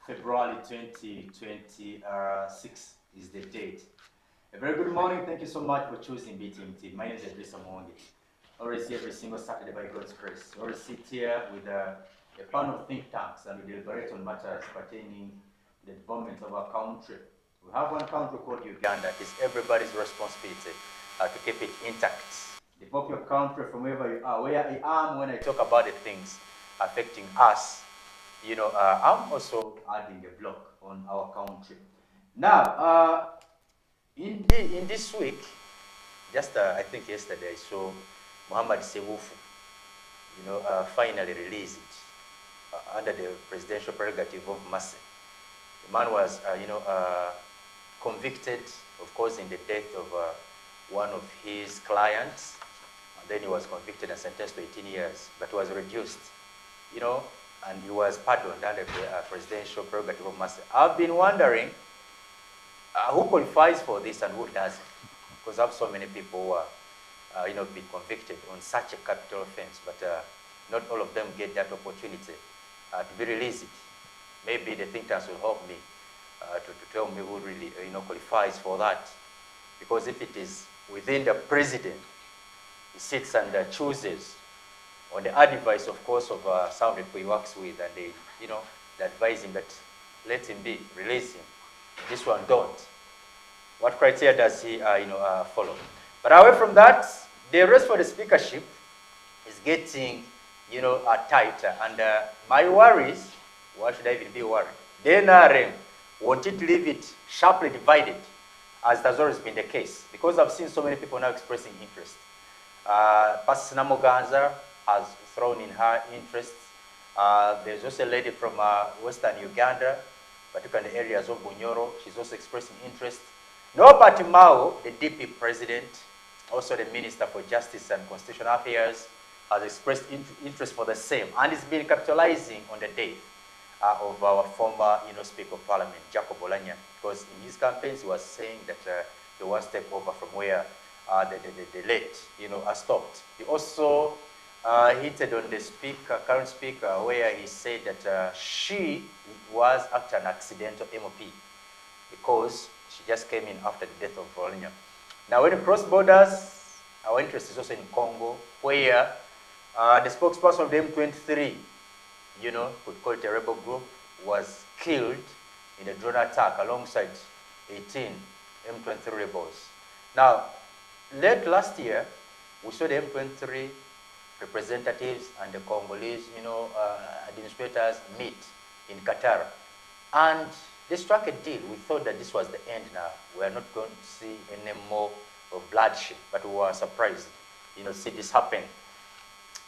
February 2026 is the date. A very good morning. Thank you so much for choosing BTMTV. My name is Adrisa Muongi. Always here every single Saturday by God's grace. We always sit here with a panel of think tanks and we deliberate on matters pertaining to the development of our country. We have one country called Uganda. It is everybody's responsibility to keep it intact. Develop your country from wherever you are. Where I am when I talk about the things affecting us, you know, I'm also adding a block on our country. Now, in this week, just I think yesterday I saw Muhammad Sewufu, you know, finally released under the presidential prerogative of mercy. The man was, you know, convicted, of course, in the death of one of his clients. And then he was convicted and sentenced to 18 years, but was reduced, you know, and he was pardoned under the presidential prerogative of mercy. I've been wondering who qualifies for this and who doesn't, because I have so many people who are, you know, been convicted on such a capital offense, but not all of them get that opportunity to be released. Maybe the think tanks will help me to tell me who really, you know, qualifies for that, because if it is within the president, he sits and chooses on the advice, of course, of some people he works with, and they, you know, they advise him that let him be, release him. This one don't. What criteria does he, you know, follow? But away from that, the race for the speakership is getting, you know, tighter. And my worries, why should I even be worried? The NRM wanted to leave it sharply divided, as has always been the case, because I've seen so many people now expressing interest. Pastor Namoganza has thrown in her interest. There's also a lady from Western Uganda, particularly in the areas of Bunyoro. She's also expressing interest. Norbert Mao, the DP president, also the Minister for Justice and Constitutional Affairs, has expressed interest for the same, and he's been capitalizing on the death of our former, you know, Speaker of Parliament, Jacob Olanya, because in his campaigns he was saying that he wants to take over from where the late, you know, stopped. He also hinted on the current speaker, where he said that she was actually an accidental MP because she just came in after the death of Olanya. Now, when you cross borders, our interest is also in Congo, where the spokesperson of the M23, you know, could call it a rebel group, was killed in a drone attack alongside 18 M23 rebels. Now, late last year, we saw the M23 representatives and the Congolese, you know, administrators meet in Qatar. And they struck a deal. We thought that this was the end now. We are not going to see any more of bloodshed, but we were surprised, you know, to see this happen.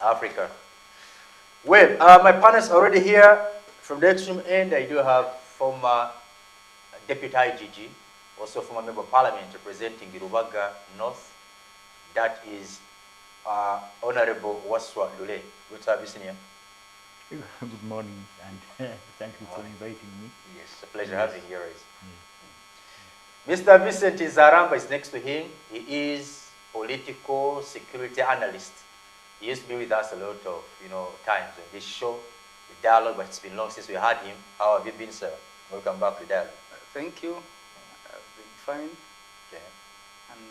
Africa. Well, my partners are already here. From the extreme end, I do have former Deputy IGG, also former Member of Parliament representing Rubaga North. That is Honorable Waswa LULE. Good to have you seen here. Good morning, and thank you for inviting me. Yes, a pleasure having you here. Mr. Vincent Zaramba is next to him. He is political security analyst. He used to be with us a lot of, you know, times on this show, the dialogue, but it's been long since we had him. How have you been, sir? Welcome back to dialogue. Thank you. I've been fine. Okay. And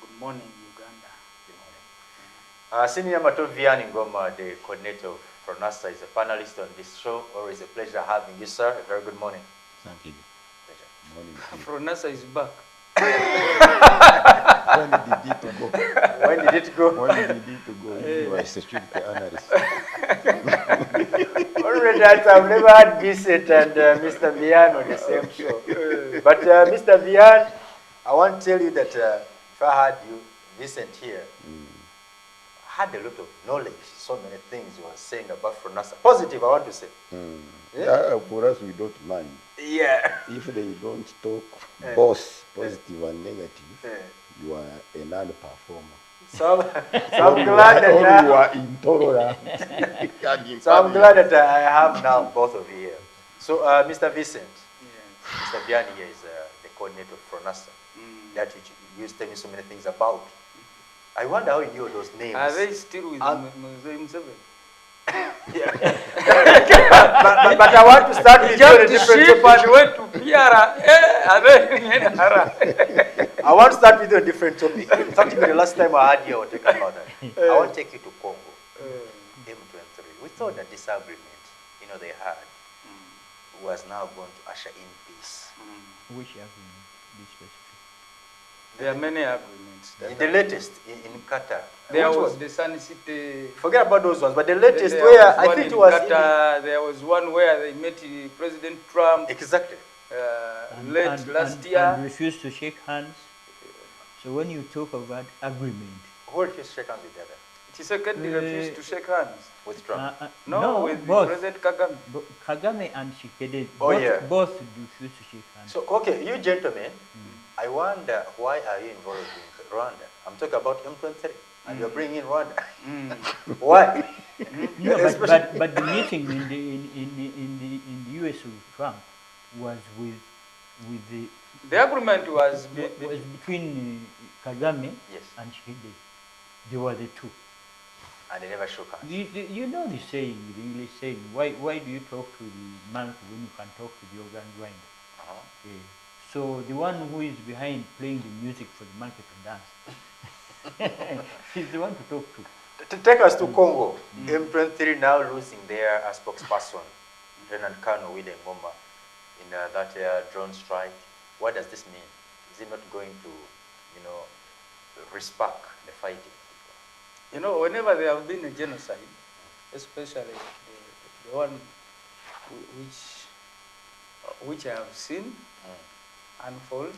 good morning, Uganda. Good morning. Senior Matovian Ngoma, the coordinator of Fronasa, is a panelist on this show. Always a pleasure having you, sir. A very good morning. Thank you. Pleasure. Morning. Fronasa is back. When did it to go? When did it go? When did it to go? You are a security analyst. Already, I've never had Vincent and Mr. Vian on the same show. But Mr. Vian, I want to tell you that if I had you, Vincent here, I had a lot of knowledge, so many things you were saying about Fronasa. Positive, I want to say. Yeah, for us, we don't mind. Yeah. If they don't talk both positive and negative, you are a non-performer. So I'm glad that you are intolerant. So I'm glad that I have now both of you here. So Mr. Vincent, Mr. Vianney here is the coordinator of Fronasa. That you used to tell me so many things about. I wonder how you knew those names. Are they still with Muslim 7? But I want to start with you on a different topic. Went to Piara, I want to start with you on a different topic. In fact, even the last time I had you, I was talking about that. I want to take you to Congo, M23. We thought that this agreement, they had, was now going to usher in peace. Which agreement? Be specific. There are many agreements. The latest in Qatar. There was the Sun City. Forget about those ones, but the latest where I think it was Qatar, there was one where they met President Trump. Exactly. Last year. And refused to shake hands. So when you talk about agreement, who refused to shake hands with the other? Tshisekedi refused to shake hands with Trump. No, with both. President Kagame. Kagame and Tshisekedi. Both refused to shake hands. So okay, you gentlemen, I wonder why are you involved in Rwanda? I'm talking about M23, and you're bringing in Rwanda. Why? No, but the meeting in the US with Trump was with the agreement was between Kagame and Tshisekedi. They were the two. And they never shook hands. You know the saying, the English saying, why do you talk to the monkey when you can talk to the organ grinder? So the one who is behind playing the music for the monkey to dance, he's the one to talk to. To take us to Congo, M23 now losing their spokesperson, Lieutenant Colonel William Ngoma, in that drone strike. What does this mean? Is it not going to, respark the fighting? Whenever there have been a genocide, especially the one which I have seen unfold,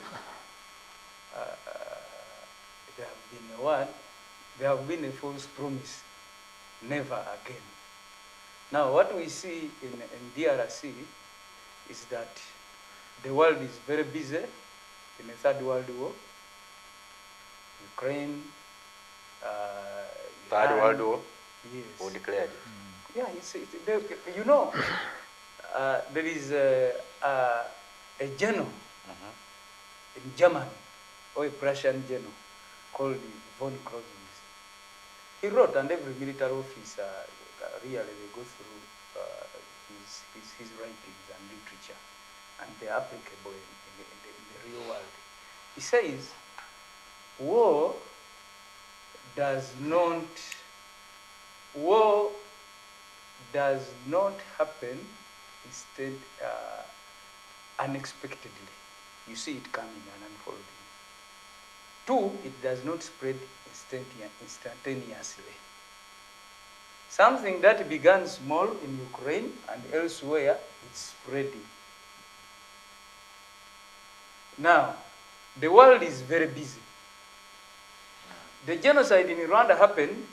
there have been a false promise, never again. Now, what we see in DRC is that the world is very busy in the Third World War. Ukraine, Third World War? Yes. Who declared it? Yeah, there is a general in Germany, or a Prussian general, called von Clausewitz. He wrote, and every military officer, really, they go through his writings and literature, and they are applicable in the real world. He says, war does not happen instead unexpectedly. You see it coming and unfolding. 2, it does not spread instantaneously. Something that began small in Ukraine and elsewhere, it's spreading. Now, the world is very busy. The genocide in Rwanda happened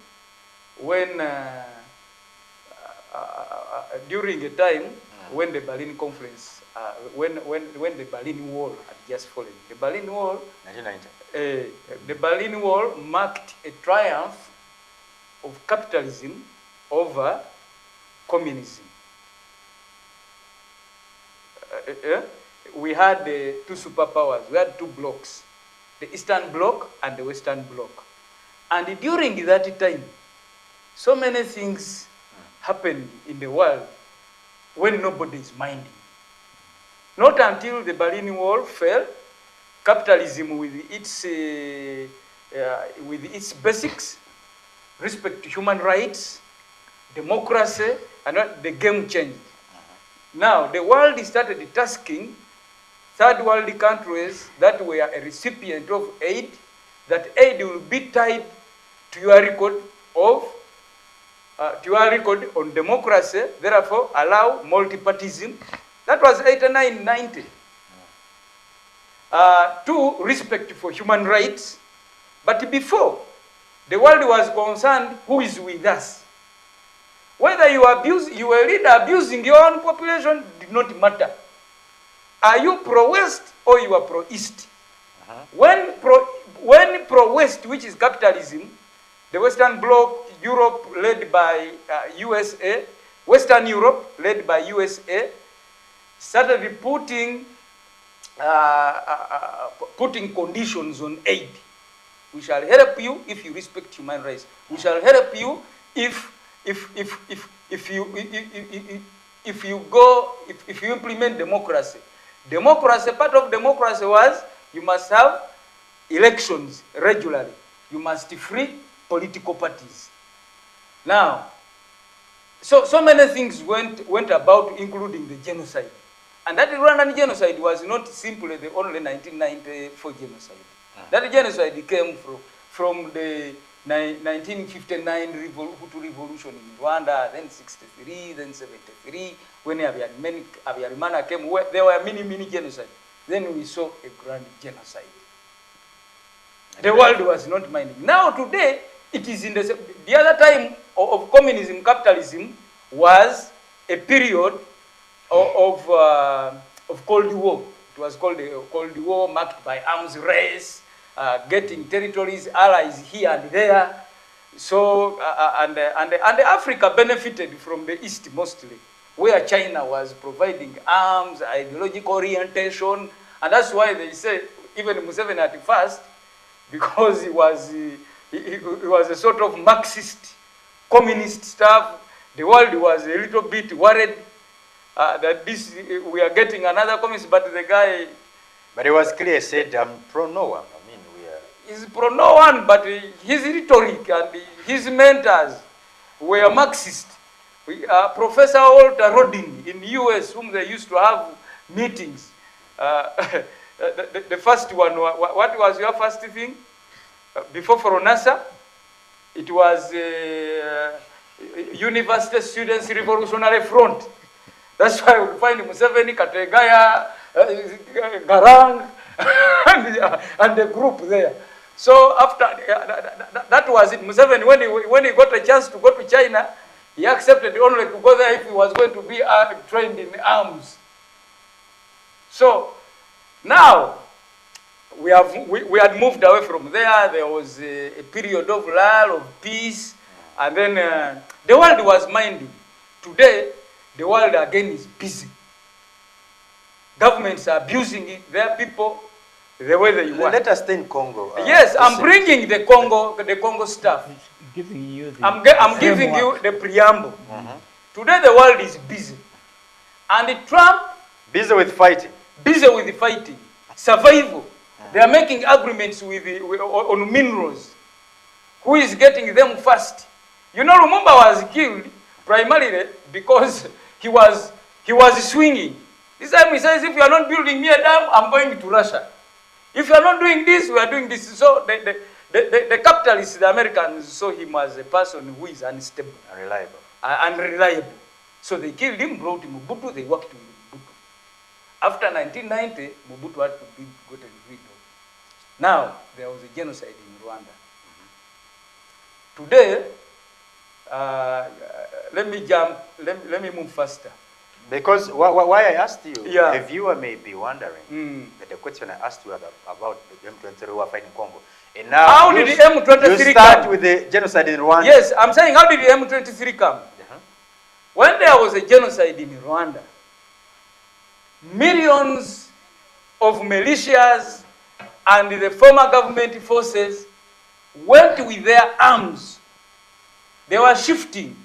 when, during a time when the Berlin Conference, when the Berlin Wall had just fallen. The Berlin Wall, 1990. The Berlin Wall marked a triumph of capitalism over communism. We had two superpowers. We had two blocks, the Eastern Bloc and the Western Bloc. And during that time, so many things happened in the world when nobody is minding. Not until the Berlin Wall fell, capitalism with its basics, respect to human rights, democracy, and the game changed. Now, the world started tasking third world countries that were a recipient of aid, that aid will be tied to your record on democracy, therefore allow multipartism. That was 89, 90. 2, respect for human rights. But before, the world was concerned who is with us. Whether you were a leader abusing your own population did not matter. Are you pro-West or you are pro-East? When pro-West, which is capitalism, the Western Bloc, Europe led by USA, Western Europe led by USA, started putting conditions on aid. We shall help you if you respect human rights. We shall help you if if you implement democracy, part of democracy was you must have elections regularly. You must free political parties. Now, so many things went about, including the genocide. And that Rwandan genocide was not simply the only 1994 genocide. That genocide came from the 1959 Hutu revolution in Rwanda, then 63, then 73, when Habyarimana came, there were many genocides. Then we saw a grand genocide. The world was not minding. Now today, it is in the other time of communism, capitalism was a period of Cold War. It was called the Cold War, marked by arms race, getting territories, allies here and there. So, and Africa benefited from the East mostly, where China was providing arms, ideological orientation, and that's why they say, even Museveni at first, because he was a sort of Marxist, communist stuff, the world was a little bit worried that we are getting another communist, but the guy... But it was clear, said, I'm pro-no one. I mean, he's pro-no one, but his rhetoric and his mentors were Marxist. Professor Walter Rodin in the US, whom they used to have meetings, the first one, what was your first thing? Before Foronasa, it was University Students Revolutionary Front. That's why we find Museveni, Kategaya, Garang, and the group there. So after that was it. Museveni, when he got a chance to go to China, he accepted only to go there if he was going to be trained in arms. So now we had moved away from there. There was a period of lull, of peace, and then the world was minding. Today, the world again is busy. Governments are abusing their people the way they want. Let us stay in Congo. Yes, I'm bringing the Congo stuff. I'm giving you the preamble. Today the world is busy. And Trump... Busy with fighting. Busy with fighting. Survival. They are making agreements on minerals. Who is getting them first? You know, Lumumba was killed primarily because he was swinging. This time he says, if you are not building me a dam, I'm going to Russia. If you are not doing this, we are doing this. So the capitalists, the Americans, saw him as a person who is unstable. Unreliable. So they killed him, brought him Mobutu, they worked with Mobutu. After 1990, Mobutu had to be gotten rid of. Now, there was a genocide in Rwanda. Today, let me move faster. Because why I asked you, yeah. A viewer may be wondering that the question I asked you about the M23 who are fighting Congo. And now how did the M23 you start with the genocide in Rwanda? Yes, I'm saying, how did the M23 come? When there was a genocide in Rwanda, millions of militias and the former government forces went with their arms. They were shifting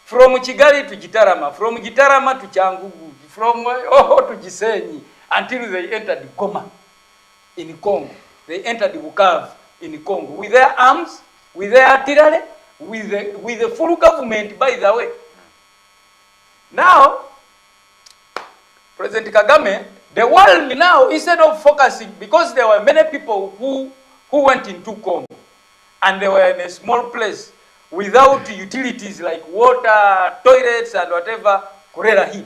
from Kigali to Gitarama, from Gitarama to Changugu, from to Gisenyi, until they entered Goma in Congo. They entered Bukavu in Congo with their arms, with their artillery, with the full government, by the way. Now, President Kagame, the world now, instead of focusing, because there were many people who went into Congo, and they were in a small place, without utilities like water, toilets, and whatever, cholera hit.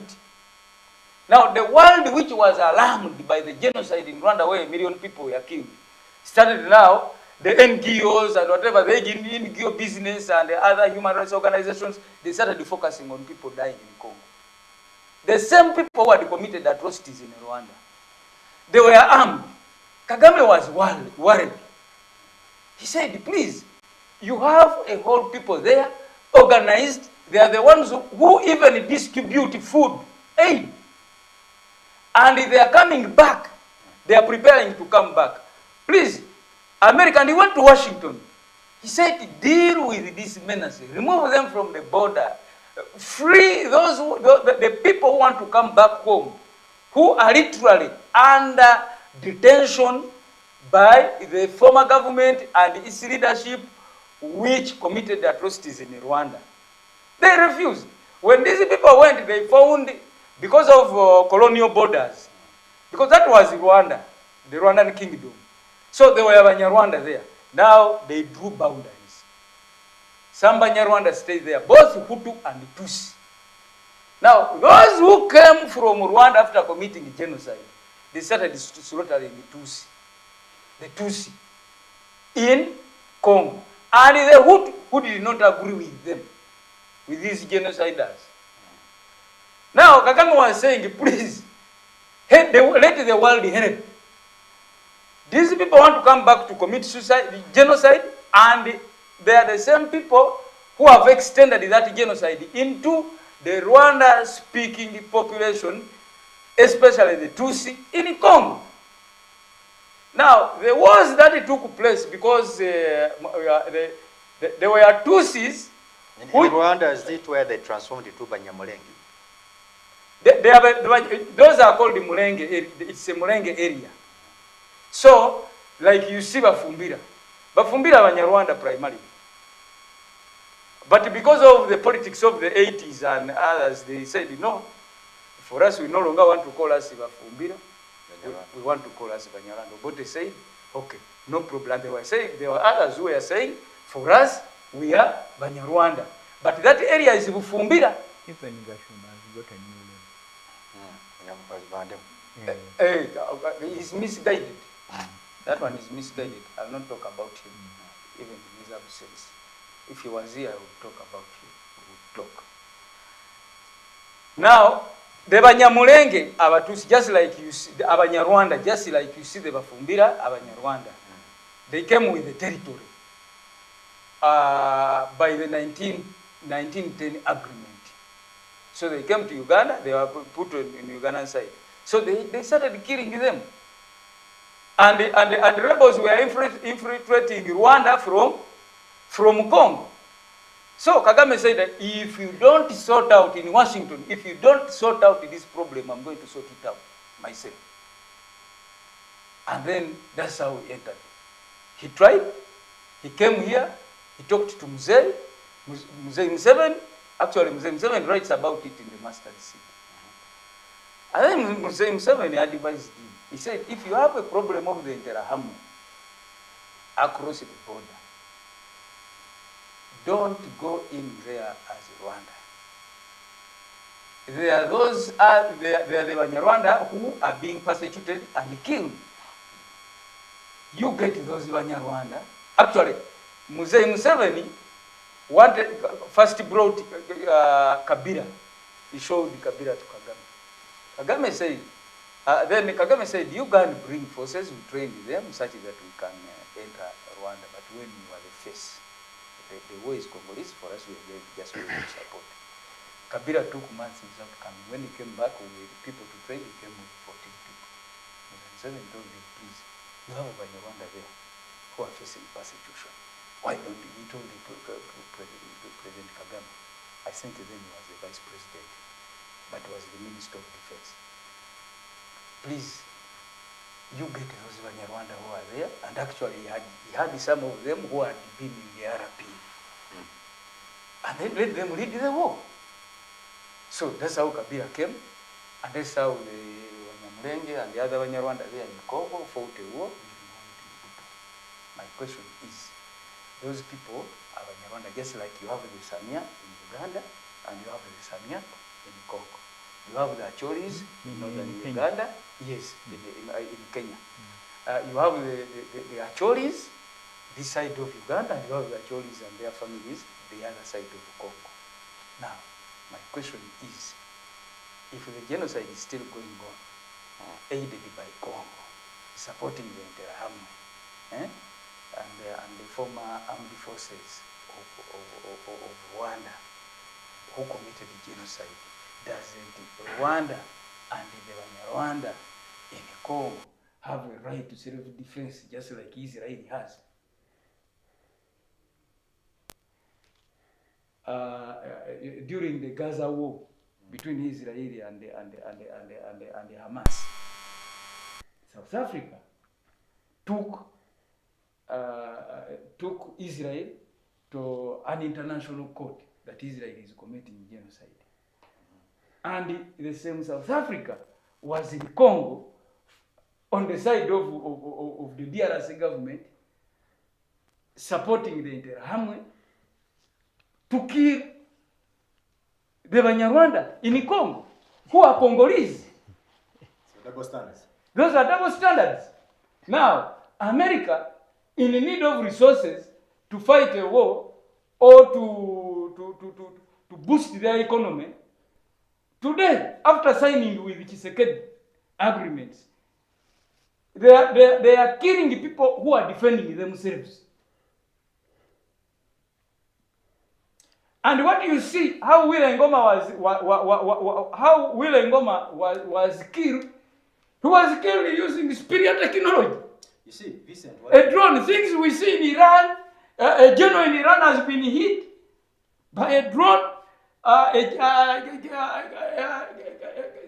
Now, the world which was alarmed by the genocide in Rwanda, where 1 million people were killed, started now, the NGOs and whatever, the NGO business and the other human rights organizations, they started focusing on people dying in Congo. The same people who had committed atrocities in Rwanda, they were armed. Kagame was worried. He said, please, you have a whole people there, organized. They are the ones who even distribute food, aid. And they are coming back. They are preparing to come back. Please, America, and he went to Washington. He said, deal with these menaces, remove them from the border, free those the people who want to come back home, who are literally under detention by the former government and its leadership, which committed atrocities in Rwanda. They refused. When these people went, they found, because of colonial borders, because that was Rwanda, the Rwandan kingdom. So there were Banyarwanda there. Now they drew boundaries. Some Banyarwanda stayed there, both Hutu and Tutsi. Now, those who came from Rwanda after committing genocide, they started slaughtering the Tutsi in Congo. And the Hutu who did not agree with them, with these genociders. Now, Kagame was saying, please, let the world help. These people want to come back to commit genocide, and they are the same people who have extended that genocide into the Rwanda-speaking population, especially the Tutsi in Congo. Now, the wars that took place because there were Tutsis. In Rwanda, is it where they transformed it to Banyamulenge? Those are called the Mulenge. It's a Mulenge area. So, like you see Bafumbira. Bafumbira are Banyarwanda primarily. But because of the politics of the 80s and others, they said, no, for us, we no longer want to call us Bafumbira. We want to call us Banyarwanda. But they said, okay, no problem. They were saying, there were others who were saying, for us, we are Banyarwanda. But that area is Bufumbira. Even Gashuma has got a new He's misguided. That one is misguided. I'll not talk about him, even in his absence. If he was here, I would talk about him. We would talk. Now, the Banyamulenge, Abatusi, just like you see, the Abanyarwanda, just like you see the Bafumbira, Abanyarwanda, they came with the territory by the 1910 agreement. So they came to Uganda, they were put in the Ugandan side. So they started killing them. And the rebels were infiltrating Rwanda from Congo. So Kagame said that if you don't sort out in Washington, if you don't sort out this problem, I'm going to sort it out myself. And then that's how he entered. He tried, he came here, he talked to Mzee Museveni. Actually, Mzee Museveni writes about it in the Mustard Seed. And then Mzee Museveni advised him. He said, if you have a problem of the Interahamwe across the border, don't go in there as Rwanda. There are the Banyarwanda who are being persecuted and killed. You get those Banyarwanda. Actually, Mzee Museveni first brought Kabila. He showed Kabila to Kagame. Kagame said, then Kagame said, you can bring forces, we train them such that we can enter Rwanda. But when you are the face, the war is Congolese, for us we are just willing to support. Kabila took months without coming. When he came back with people to train, he came with 14 people. Museveni told him, please, you have a Banyarwanda there who are facing persecution. Why don't you? He told President Kagame, I think then he was the vice president, but was the Minister of Defense. Please, you get those Banyarwanda who are there, and actually he had some of them who had been in the RP. And then let them lead the war. So that's how Kabila came, and that's how the Banyamulenge and the other Banyarwanda there in Congo fought a war. My question is, those people are Banyarwanda, just like you have the Samia in Uganda and you have the Samia in Congo. You have the Achoris in northern Uganda, yes, in Kenya. You have the Achoris, this side of Uganda, and you have the Achoris and their families, the other side of Congo. Now, my question is, if the genocide is still going on, aided by Congo, supporting the Interahamwe, and the former armed forces of Rwanda who committed the genocide, doesn't Rwanda and the Banyarwanda in Congo have a right to self-defense just like Israel has? during the Gaza war between Israel and Hamas. South Africa took Israel to an international court that Israel is committing genocide. And the same South Africa was in Congo on the side of the DRC government, supporting the Interahamwe to kill the Banyarwanda in Congo, who are Congolese. So double standards. Those are double standards. Now, America, in need of resources to fight a war or to boost their economy, today, after signing with Tshisekedi agreements, they are killing the people who are defending themselves. And what you see, how William Ngoma was killed, he was killed using superior technology. You see, Vincent, a drone. Things we see in Iran, a general in Iran has been hit by a drone.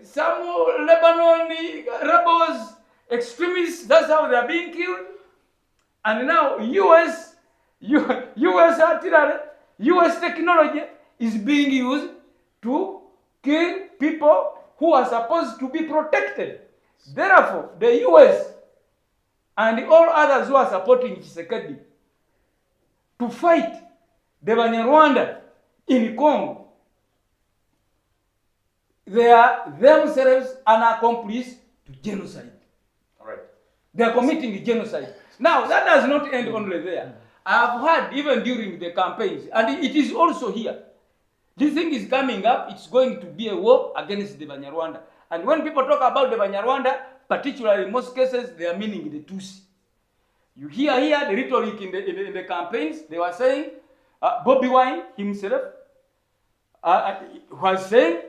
Some Lebanon rebels, extremists, that's how they are being killed. And now US artillery, US technology is being used to kill people who are supposed to be protected. Therefore, the US and all others who are supporting Tshisekedi to fight the Banyarwanda in Congo, they are themselves an accomplice to genocide. all right. They are committing genocide. Now, that does not end only there. I have heard even during the campaigns, and it is also here. This thing is coming up, it's going to be a war against the Banyarwanda. And when people talk about the Banyarwanda, particularly in most cases, they are meaning the Tutsi. You hear here the rhetoric in the campaigns, they were saying, Bobby Wine himself was saying,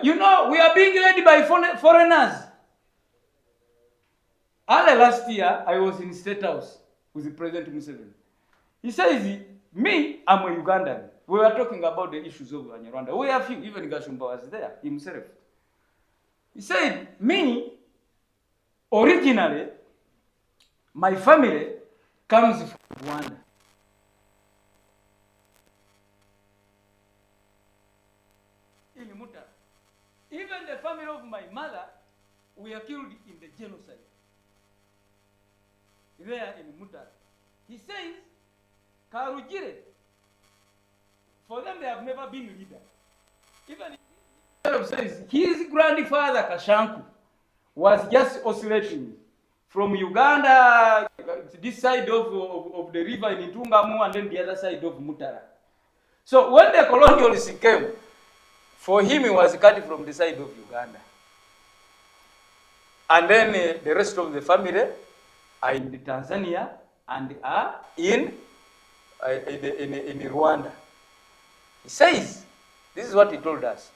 you know, we are being led by foreigners. Early last year, I was in State House with President Museveni. He says, me, I'm a Ugandan. We were talking about the issues of Banyarwanda. We have few, even Gashumba was there himself. He said, me, originally, my family comes from Rwanda. In Mutara. Even the family of my mother were killed in the genocide. There in Mutara. He says, Karujire, for them they have never been leaders. Even he says his grandfather Kashanku was just oscillating from Uganda, this side of the river in Itungamu, and then the other side of Mutara. So when the colonialists came, for him he was cut from the side of Uganda. And then the rest of the family are in Tanzania and are in Rwanda. He says, this is what he told us.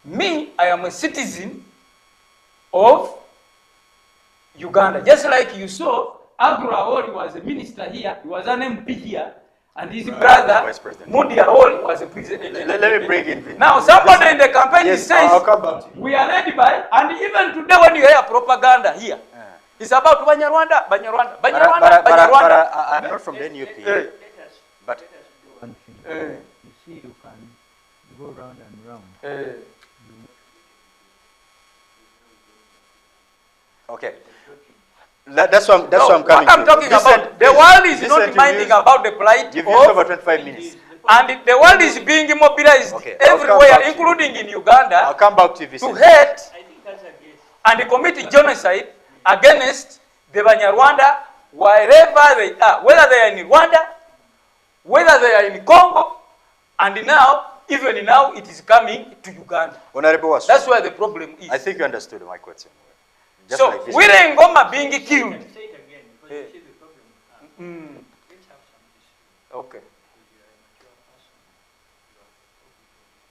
Me, I am a citizen of Uganda. Just like you saw, Agro Awori was a minister here, he was an MP here, and his brother, Mudi Awori, was a president. Let me bring in. Now, somebody in the campaign says, I'll come back to you. We are led by, and even today when you hear propaganda here, it's about Banyarwanda, Banyarwanda, Banyarwanda, Banyarwanda. I'm not from the NUP, but One thing. You see, you can go round and round. okay. That's what I'm coming What I'm talking about, the world is not minding about the plight You've used over of, 25 minutes. and the world is being immobilized Okay, I'll come everywhere, back to you. including in Uganda, I'll come back to you, to Vincent. hate and commit genocide against the Banyarwanda wherever they are, whether they are in Rwanda, whether they are in Congo, and now, even now, it is coming to Uganda. Honorable Wasu, That's where the problem is. I think you understood my question. Just So, like this. William Ngoma being killed. Say it again, because you see the problem we have. Let's have some history. Okay.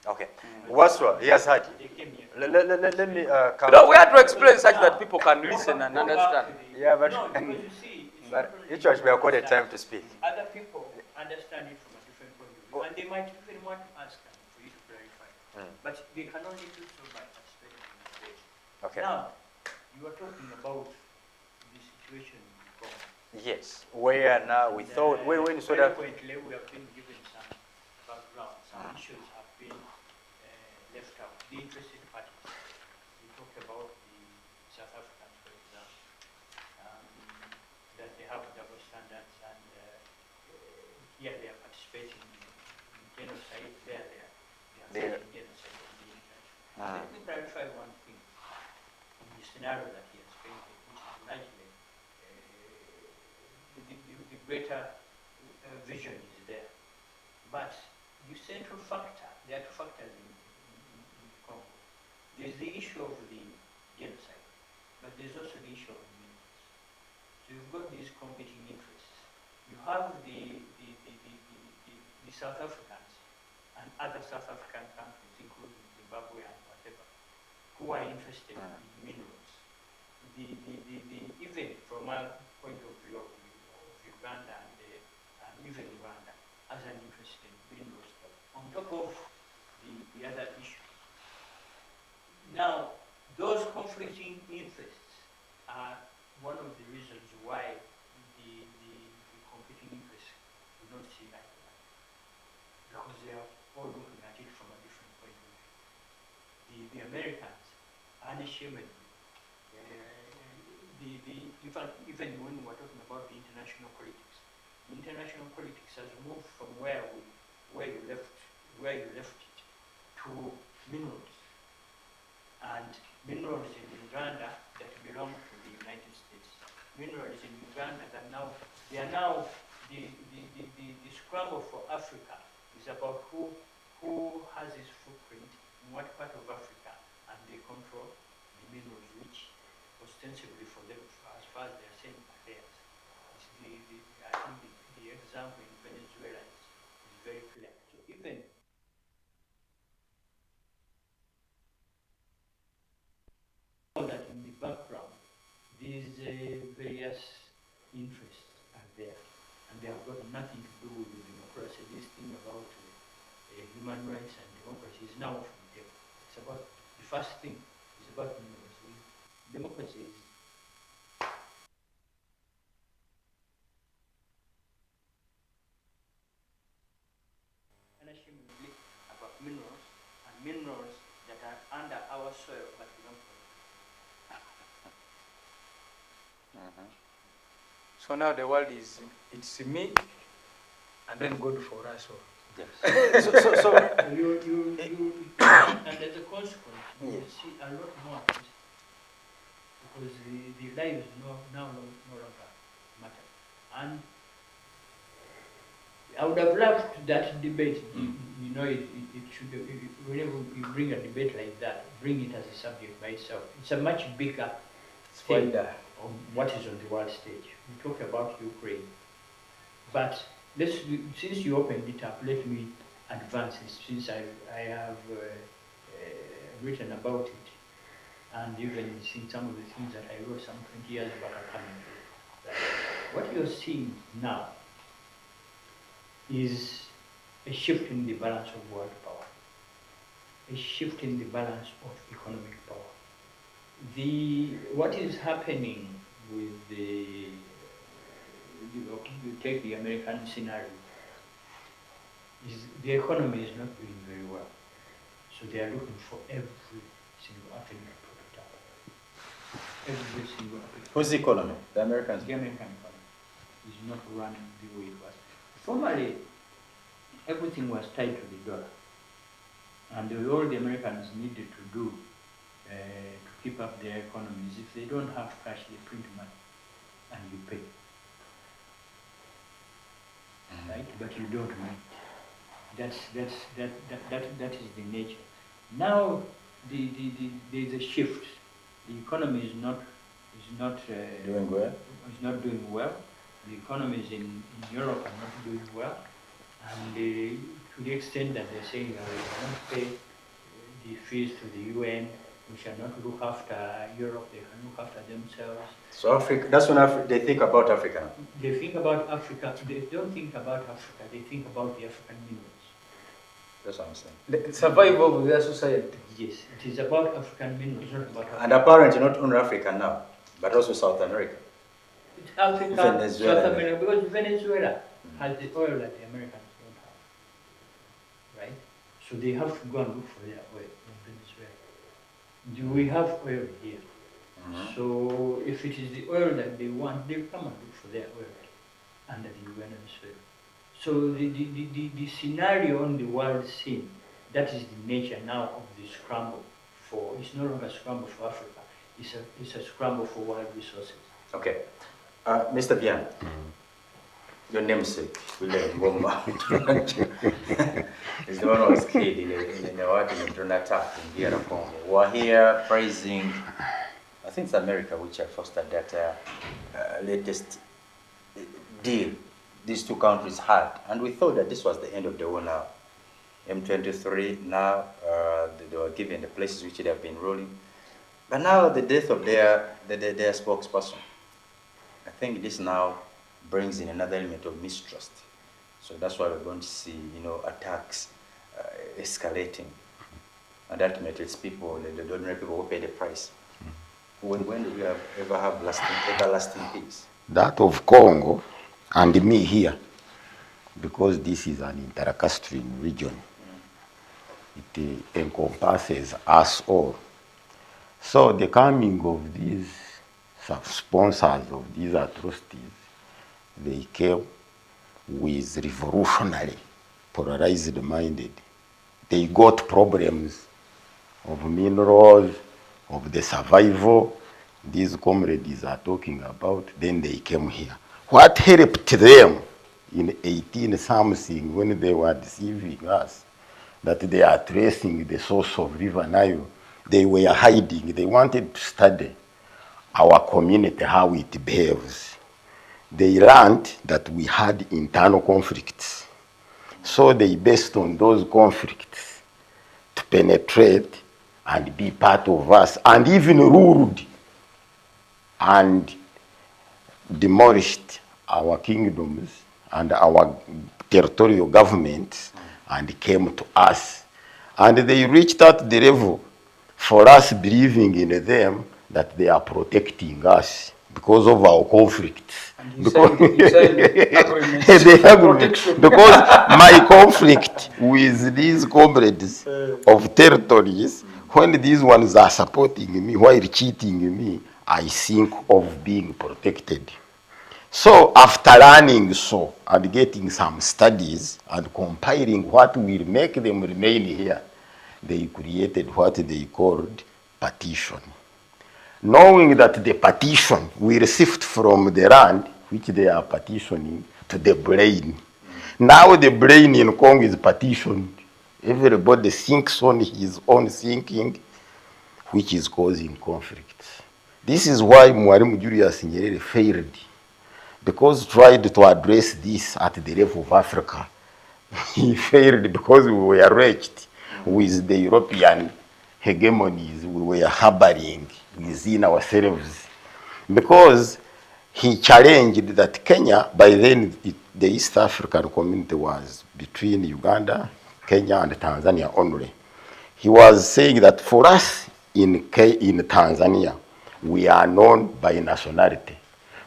Okay. Waswa, he has heard you. They came here. Let me come. No, we have to explain such that people can listen and understand. Yeah, but, No, because you see, it's but not each one should be accorded time to speak. other people understand it from a different point of view. And they might even want to ask for you to clarify. But they can only do so by participating in the debate. Okay. Now, you are talking about the situation in Congo. Yes, where now we thought, when sort of... Frequently we have been given some background, some issues have been left out. The interested parties. We talked about the South Africans, for example, that they have double standards and here they are participating in genocide, there they are fighting genocide on the internet. Let me clarify one thing. In the scenario that he has painted, which is largely the greater vision is there. But the central factor, there are two factors in Congo. There's the issue of the genocide, but there's also the issue of the minerals. So you've got these competing interests. You have the South Africans and other South African countries, including Zimbabwe and whatever, who are interested in minerals. Even from our point of view of Uganda and even Uganda as an interest in minerals, on top of the other issue. Now, those conflicting interests are one of the reasons why the competing interests do not see eye to eye. Because they are all looking at it from a different point of view. The Americans, unashamedly, even when we're talking about the international politics has moved from where you left it to minerals. And minerals in Uganda that belong to the United States. Minerals in Uganda that they are now the scramble for Africa is about who has his footprint in what part of Africa, and they control the minerals, which ostensibly for them, as far as they are saying, are theirs. I think the example in Venezuela is very clear. So even that in the background, these various interests are there, and they have got nothing to do with democracy. This thing about human rights and democracy is now from them. It's about the first thing. It's about democracy. Democracy is unashamedly about minerals, and minerals that are under our soil but belong to us. So now the world is, it's me, and then God for us all. Yes. So you and as a consequence, you see a lot more because the lives no longer matter. And I would have loved that debate. You know, it should. Whenever you bring a debate like that, bring it as a subject by itself. It's a much bigger thing of what is on the world stage. We talk about Ukraine, but since you opened it up, let me advance it. Since I have written about it, and even seen some of the things that I wrote some 20 years back are coming to. What you're seeing now is a shift in the balance of world power, a shift in the balance of economic power. What is happening with you take the American scenario, is the economy is not doing very well. So they are looking for every single avenue to put it up. Every single avenue. Who's the economy? The Americans? The American economy is not running the way it was. Formerly, everything was tied to the dollar. And all the Americans needed to do to keep up their economies, if they don't have cash, they print money and you pay. Right? But you don't mind. That is the nature. Now there's a shift. The economy is not Doing well? Is not doing well. The economies in Europe are not doing well, and to the extent that they're saying we cannot pay the fees to the UN, we shall not look after Europe, they can look after themselves. So Africa, that's when they think about Africa. They think about Africa, they don't think about Africa, they think about the African minerals. That's what I'm saying. The survival of their society. Yes, it is about African minerals, not about African. And apparently not only Africa now, but also South America. It's Africa, Venezuela. South America, because Venezuela has the oil that the Americans don't have, right? So they have to go and look for their oil in Venezuela. Do we have oil here? So if it is the oil that they want, they come and look for their oil under the Ugandan soil. So the scenario on the world scene, that is the nature now of the scramble for, it's no longer a scramble for Africa, it's a scramble for world resources. Okay. Mr. Bian, your namesake, William Ngoma, is the one who was killed in the working drone attack in DR Congo. We're here praising, I think it's America which have fostered that latest deal these two countries had. And we thought that this was the end of the war now. M23 now, they were given the places which they have been ruling. But now the death of their spokesperson, I think this now brings in another element of mistrust. So that's why we're going to see, attacks escalating. And ultimately it's people, the ordinary people who pay the price. When do we ever have everlasting peace? That of Congo and me here, because this is an intercastrian region. It encompasses us all. So the coming of these sponsors of these atrocities, they came with revolutionary, polarized-minded. They got problems of minerals, of the survival these comrades are talking about, then they came here. What helped them in 18-something when they were deceiving us, that they are tracing the source of River Nile, they were hiding. They wanted to study our community, how it behaves. They learned that we had internal conflicts. So they based on those conflicts to penetrate and be part of us, and even ruled and demolished our kingdoms and our territorial governments and came to us. And they reached out the level for us believing in them that they are protecting us because of our conflicts. Because my conflict with these comrades of territories, when these ones are supporting me while cheating me, I think of being protected. So after learning so and getting some studies and compiling what will make them remain here, they created what they called partition. Knowing that the partition will shift from the land, which they are partitioning, to the brain. Now the brain in Congo is partitioned. Everybody thinks on his own thinking, which is causing conflicts. This is why Mwalimu Julius Nyerere failed, because he tried to address this at the level of Africa. He failed because we were wretched with the European hegemonies. We were harboring within ourselves. Because he challenged that Kenya, by then the East African community was between Uganda, Kenya, and Tanzania only. He was saying that for us in Tanzania, we are known by nationality.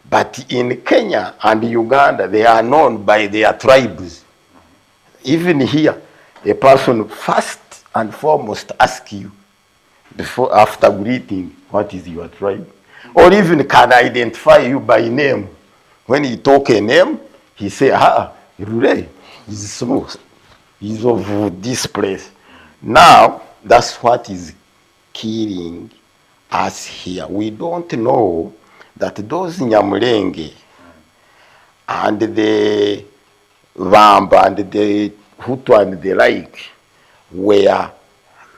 But in Kenya and Uganda, they are known by their tribes. Even here, a person first and foremost asks you, after greeting, what is your tribe? Or even can identify you by name. When he talk a name, he say, Rure is small. He's of this place. Now, that's what is killing us here. We don't know that those Nyamulenge and the Vamba and the Hutu and the like were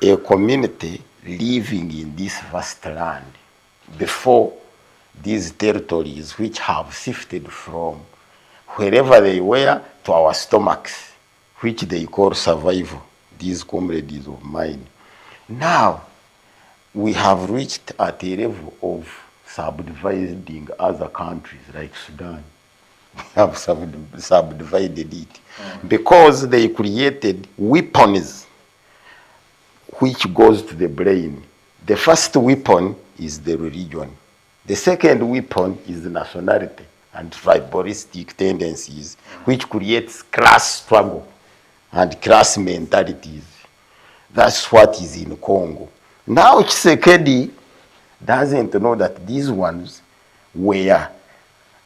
a community living in this vast land before these territories, which have shifted from wherever they were to our stomachs, which they call survival, these comrades of mine. Now, we have reached at a level of subdividing other countries like Sudan. have subdivided it because they created weapons which goes to the brain. The first weapon is the religion. The second weapon is the nationality and tribalistic tendencies, which creates class struggle and class mentalities. That's what is in Congo. Now Tshisekedi doesn't know that these ones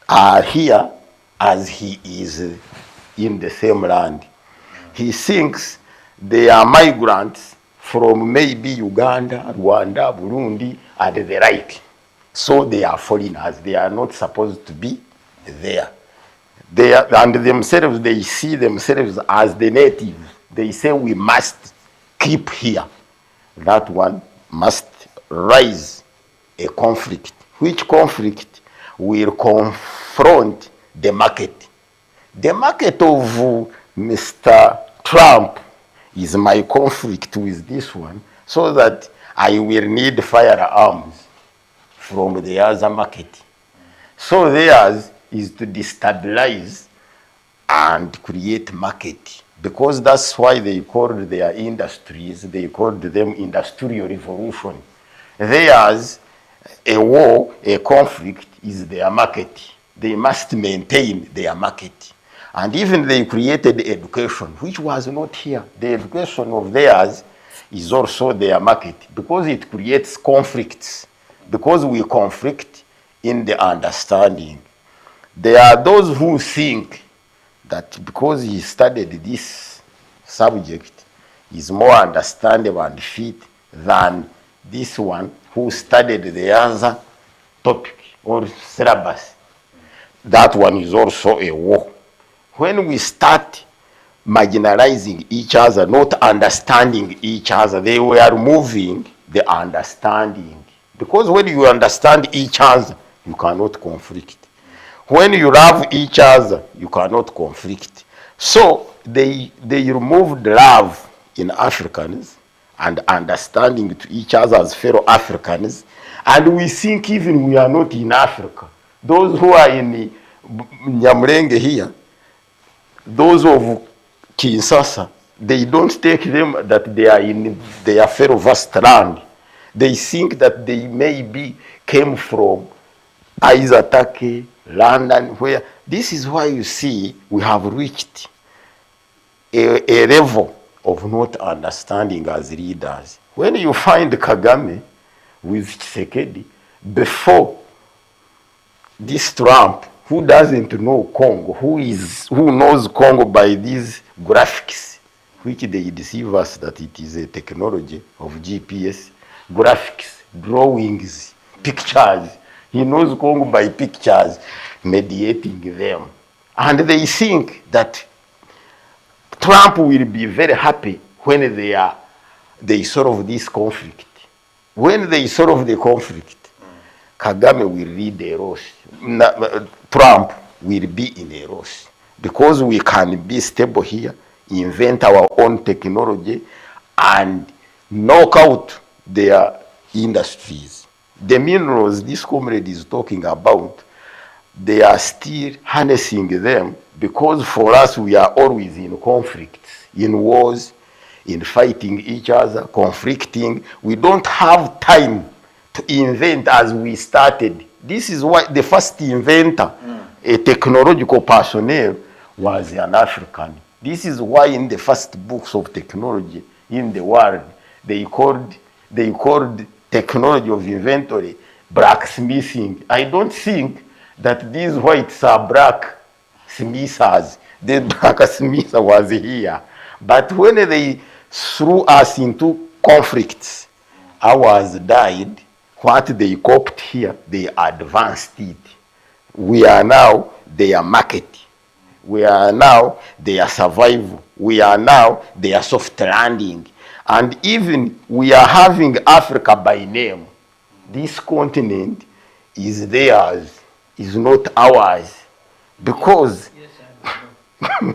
are here as he is in the same land. He thinks they are migrants from maybe Uganda, Rwanda, Burundi, and the like. So they are foreigners. They are not supposed to be there. And themselves, they see themselves as the native. They say we must keep here. That one must rise a conflict. Which conflict will confront the market? The market of Mr. Trump is my conflict with this one, so that I will need firearms from the other market. So theirs is to destabilize and create market, because that's why they called their industries, they called them industrial revolution. Theirs, a war, a conflict is their market. They must maintain their market. And even they created education, which was not here. The education of theirs is also their market, because it creates conflicts, because we conflict in the understanding. There are those who think that because he studied this subject, is more understandable and fit than this one who studied the other topic or syllabus. That one is also a war. When we start marginalizing each other, not understanding each other, they were removing the understanding. Because when you understand each other, you cannot conflict. When you love each other, you cannot conflict. So they removed love in Africans and understanding to each other as fellow Africans. And we think even we are not in Africa. Those who are in Nyamulenge here, those of Kinshasa, they don't take them that they are in their fellow vast land. They think that they maybe came from either Turkey, London, where. This is why you see we have reached a level of not understanding as leaders. When you find Kagame with Tshisekedi, before this Trump, who doesn't know Congo, who knows Congo by these graphics, which they deceive us that it is a technology of GPS, graphics, drawings, pictures. He knows Congo by pictures, mediating them. And they think that Trump will be very happy when they solve this conflict. When they solve the conflict, Kagame will lead a rush. Trump will be in a rush. Because we can be stable here, invent our own technology, and knock out their industries. The minerals this comrade is talking about, they are still harnessing them, because for us we are always in conflicts, in wars, in fighting each other, conflicting. We don't have time to invent as we started. This is why the first inventor, a technological personnel, was an African. This is why in the first books of technology in the world, they called technology of inventory blacksmithing. I don't think that these whites are blacksmithers. The blacksmith was here. But when they threw us into conflicts, ours died. What they copied here, they advanced it. We are now their market. We are now their survival. We are now their soft landing. And even we are having Africa by name. This continent is theirs, is not ours. Because Yes, I know.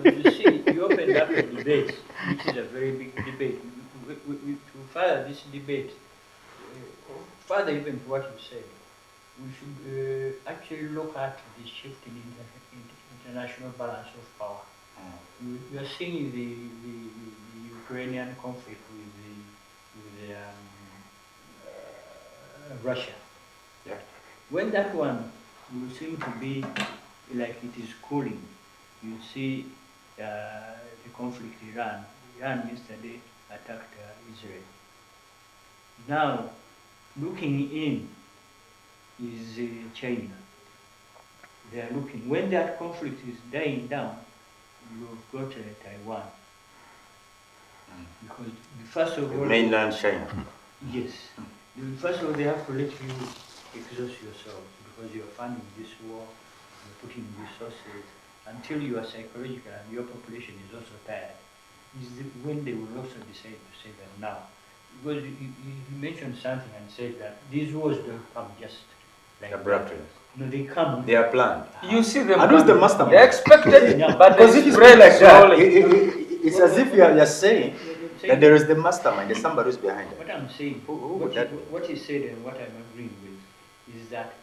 But you see, you opened up a debate, which is a very big debate. To further this debate, further even to what you said, we should actually look at the shift in international balance of power. You are seeing the Ukrainian conflict with Russia. Yeah. When that one will seem to be like it is cooling, you see the conflict in Iran. Iran yesterday attacked Israel. Now, looking in is China. They are looking. When that conflict is dying down, you've got Taiwan. Because first of all, Mainland China. yes. First of all, they have to let you exhaust yourself because you're funding this war, you're putting resources until you are psychological and your population is also tired. Is when they will also decide to say that now. Because you mentioned something and said that these wars don't come just like Abruptly. No, they come. They are planned. You see them. And who's the mastermind? They're expected, but Because if you spread say like that, slowly. it's as if you're saying that there is the mastermind, there's somebody who's behind it. What I'm saying, what he said and what I'm agreeing with is that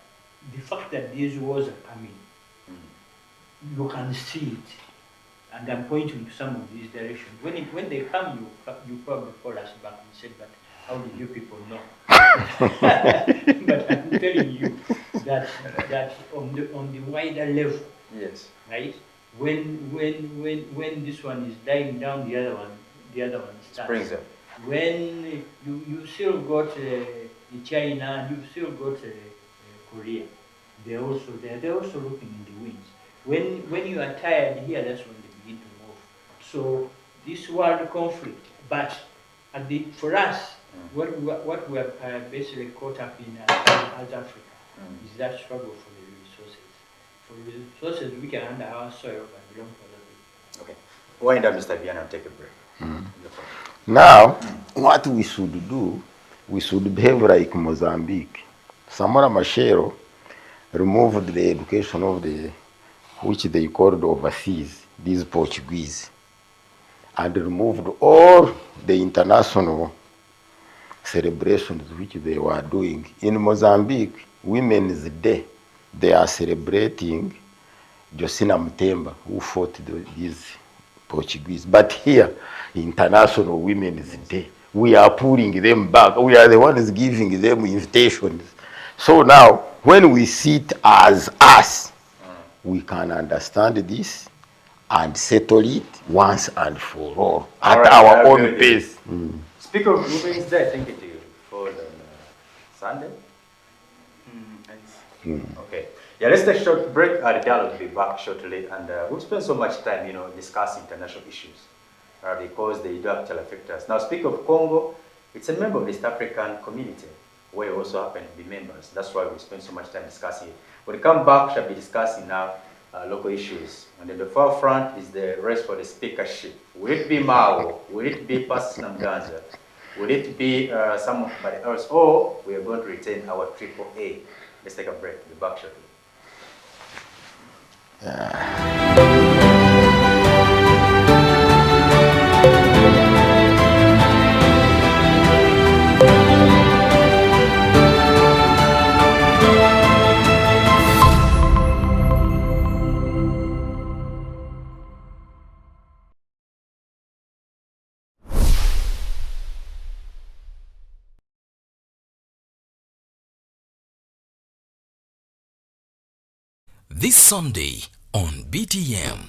the fact that these wars are coming, you can see it. And I'm pointing to some of these directions. When they come, you probably call us back and say, but how did you people know? But I'm telling you that on the wider level, Yes. right? When this one is dying down, the other one starts. Springs up. When you still got China, you still got Korea. They're also there. They're also looking in the winds. When you are tired here, that's when they begin to move. So this world conflict, but for us, what we are basically caught up in as Africa is that struggle for the resources. For the resources we can under our soil but belong to other people. Okay. Wind up, Mr. Viana, and take a break. Now, what we should do, we should behave like Mozambique. Samora Machel removed the education of which they called overseas, these Portuguese, and removed all the international celebrations which they were doing. In Mozambique, Women's Day, they are celebrating Josina Mtemba, who fought these Portuguese. But here, International Women's Day, we are pulling them back. We are the ones giving them invitations. So now, when we sit as us, we can understand this and settle it once and for all at our own pace. Speaker of Women's Day, I think it falls on Sunday. Okay. Yeah, let's take a short break. The dialogue will be back shortly, and we've spent so much time, discussing international issues because they do actually affect us. Now, speaking of Congo, it's a member of the East African community where we also happen to be members. That's why we spend so much time discussing it. When we come back, we shall be discussing now local issues. And in the forefront is the race for the speakership. Will it be Mao? Will it be Pastor Namganza? Will it be somebody else? Or we are going to retain our AAA? Let's take a break. We'll be back shortly. This Sunday on BTM.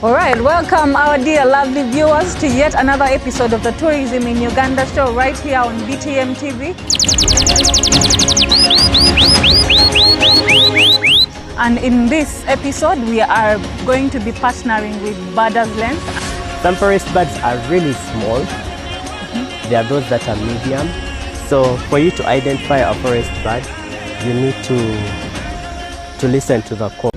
All right, welcome our dear lovely viewers to yet another episode of the Tourism in Uganda show right here on BTM TV. And in this episode, we are going to be partnering with Birders Lens. Some forest birds are really small. There are those that are medium. So for you to identify a forest bird, you need to listen to the call.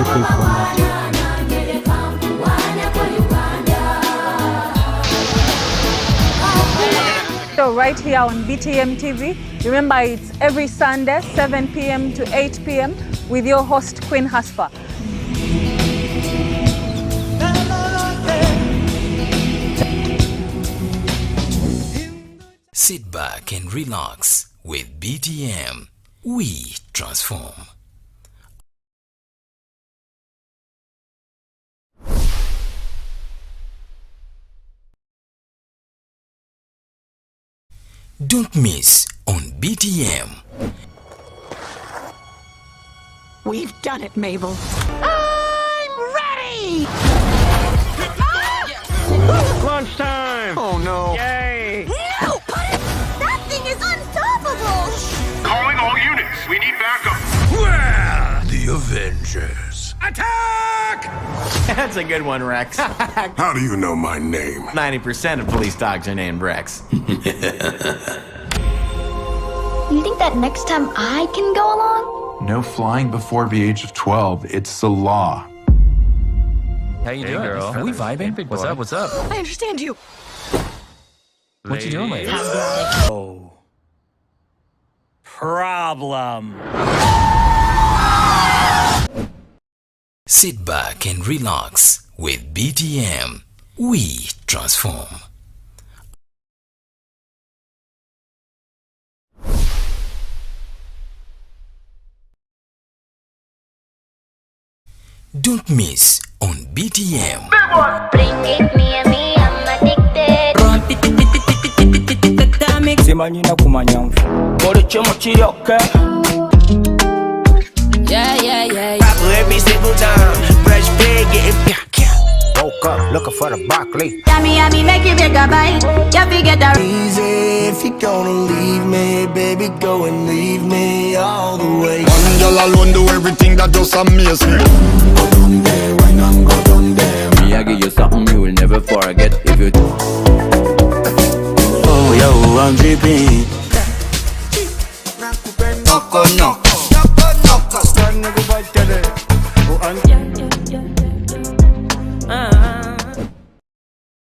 Looking for right here on BTM TV. Remember, it's every Sunday, 7 p.m. to 8 p.m. with your host, Queen Haspa. Sit back and relax with BTM. We transform. Don't miss on BTM. We've done it, Mabel. I'm ready! Lunchtime! Oh no. Yay! No! Put it! That thing is unstoppable! Calling all units. We need backup. Well, the Avengers. Attack! That's a good one, Rex. How do you know my name? 90% of police dogs are named Rex. You think that next time I can go along? No flying before the age of 12. It's the law. How you doing, girl? Are we vibing? What's up? What's up? I understand you. What you doing, ladies? Oh. Problem. Sit back and relax with BTM. We transform. Don't miss on BTM. Bring it near me, I'm addicted. Yeah. Apple every single time. Fresh pig getting woke up looking for the broccoli. Yummy, make you take a bite. You forget the Easy if you gonna leave me, baby, go and leave me all the way. One girl alone do everything that just amaze me. Go down there, why not go down there? Me, I give you something you will never forget if you. Oh, yo, I'm dripping. No.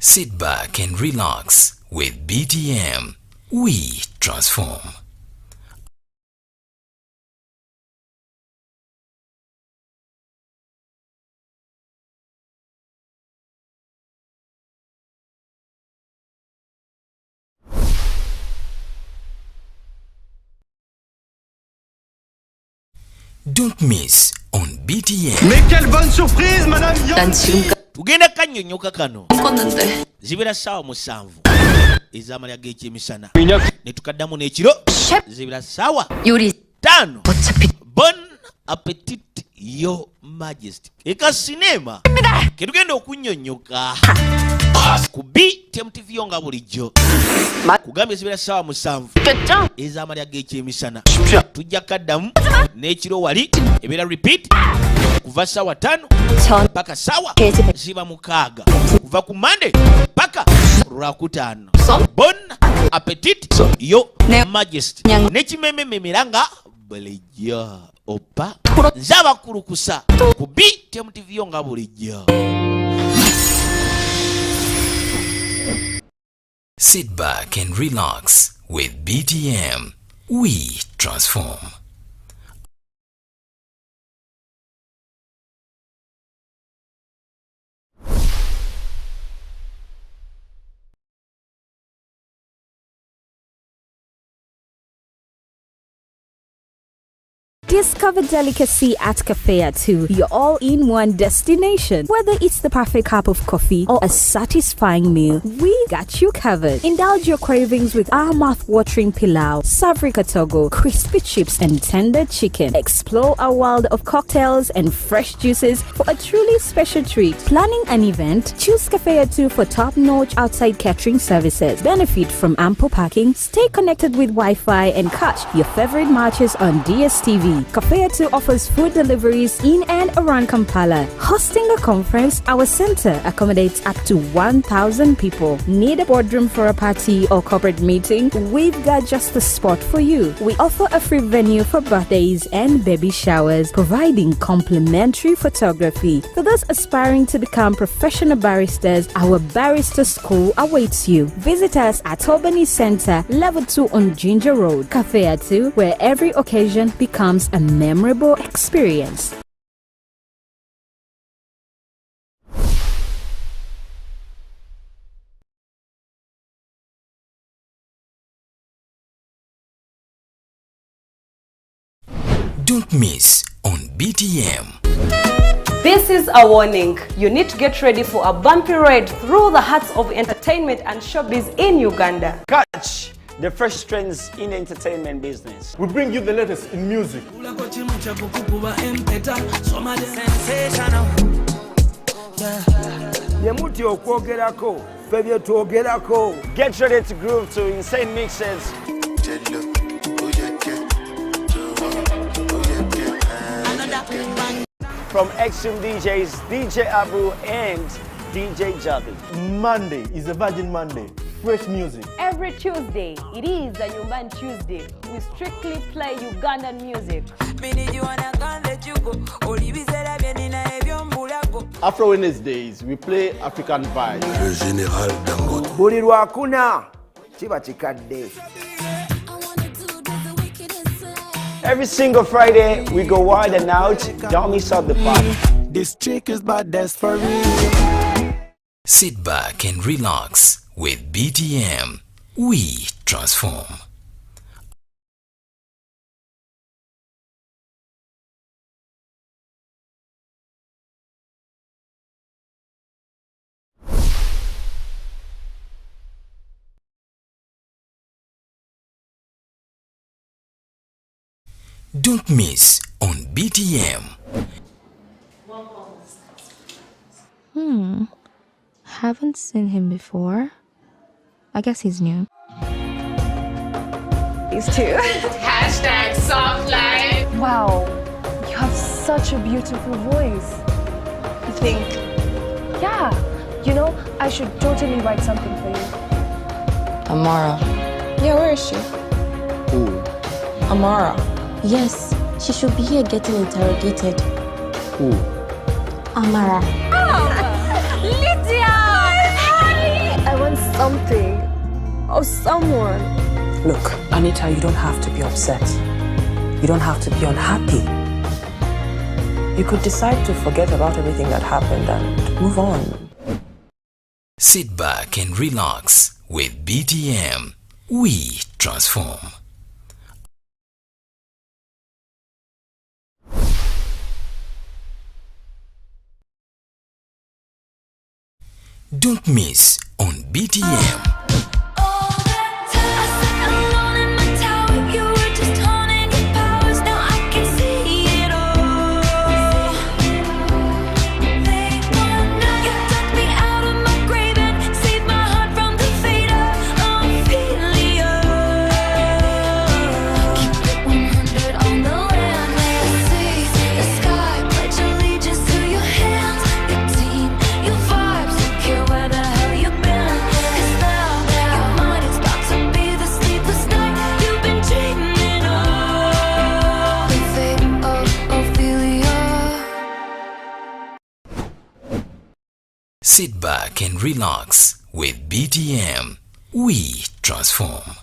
Sit back and relax with BTM. We transform. Don't miss on BTM. Mais quelle bonne surprise, madame! Tugenda kanyonyoka kano zibera sawa musanvu ez'amalya g'ekyemisana ne tukaddamu n'ekiro zibera sawa 5. Bon appetit yo majesty eka sinema ketugenda okunyonyoka ku BTMTV nga bulijjo kugambye zibera sawa musanvu ez'amalya g'ekyemisana tujja kaddamu n'ekiro wali ebeera repeat kuva sawa 5 paka sawa ziba 6 kuva ku Monday paka Lwakutaano. Bon appetit yo majesty n'ekimeme memeranga bulijjo opa nzaba kulukusa ku BTMTV nga bulijjo. Sit back and relax with BTM. We transform. Discover delicacy at Cafe Atu, your all-in-one destination. Whether it's the perfect cup of coffee or a satisfying meal, we got you covered. Indulge your cravings with our mouth-watering pilau, savoury katogo, crispy chips, and tender chicken. Explore our world of cocktails and fresh juices for a truly special treat. Planning an event? Choose Cafe Atu for top-notch outside catering services. Benefit from ample parking. Stay connected with Wi-Fi and catch your favorite matches on DSTV. Kafea 2 offers food deliveries in and around Kampala. Hosting a conference, our center accommodates up to 1,000 people. Need a boardroom for a party or corporate meeting? We've got just the spot for you. We offer a free venue for birthdays and baby showers, providing complimentary photography. For those aspiring to become professional baristas, our barista school awaits you. Visit us at Albany Center, Level 2 on Ginger Road. Kafea 2, where every occasion becomes a memorable experience. Don't miss on BTM. This is a warning. You need to get ready for a bumpy ride through the hearts of entertainment and showbiz in Uganda. Catch the fresh trends in the entertainment business. We bring you the latest in music. Get ready to groove to insane mixes. From Extreme DJs, DJ Abu and DJ Javi. Monday is a Virgin Monday. Fresh music. Every Tuesday, it is a Nyumban Tuesday. We strictly play Ugandan music. After Wednesdays, we play African vibes. Every single Friday, we go wild and out. Don't miss out the party. This chick is bad, that's for real. Sit back and relax with BTM. We transform. Don't miss on BTM. Haven't seen him before. I guess he's new. These two. Hashtag soft life. Wow, you have such a beautiful voice. I think, yeah, you know, I should totally write something for you. Amara. Yeah, where is she? Who? Amara. Yes, she should be here getting interrogated. Who? Amara. Lydia! I want something or someone. Look, Anita, you don't have to be upset. You don't have to be unhappy. You could decide to forget about everything that happened and move on. Sit back and relax with BTM. We transform. Don't miss on BTM. Sit back and relax with BTM. We transform.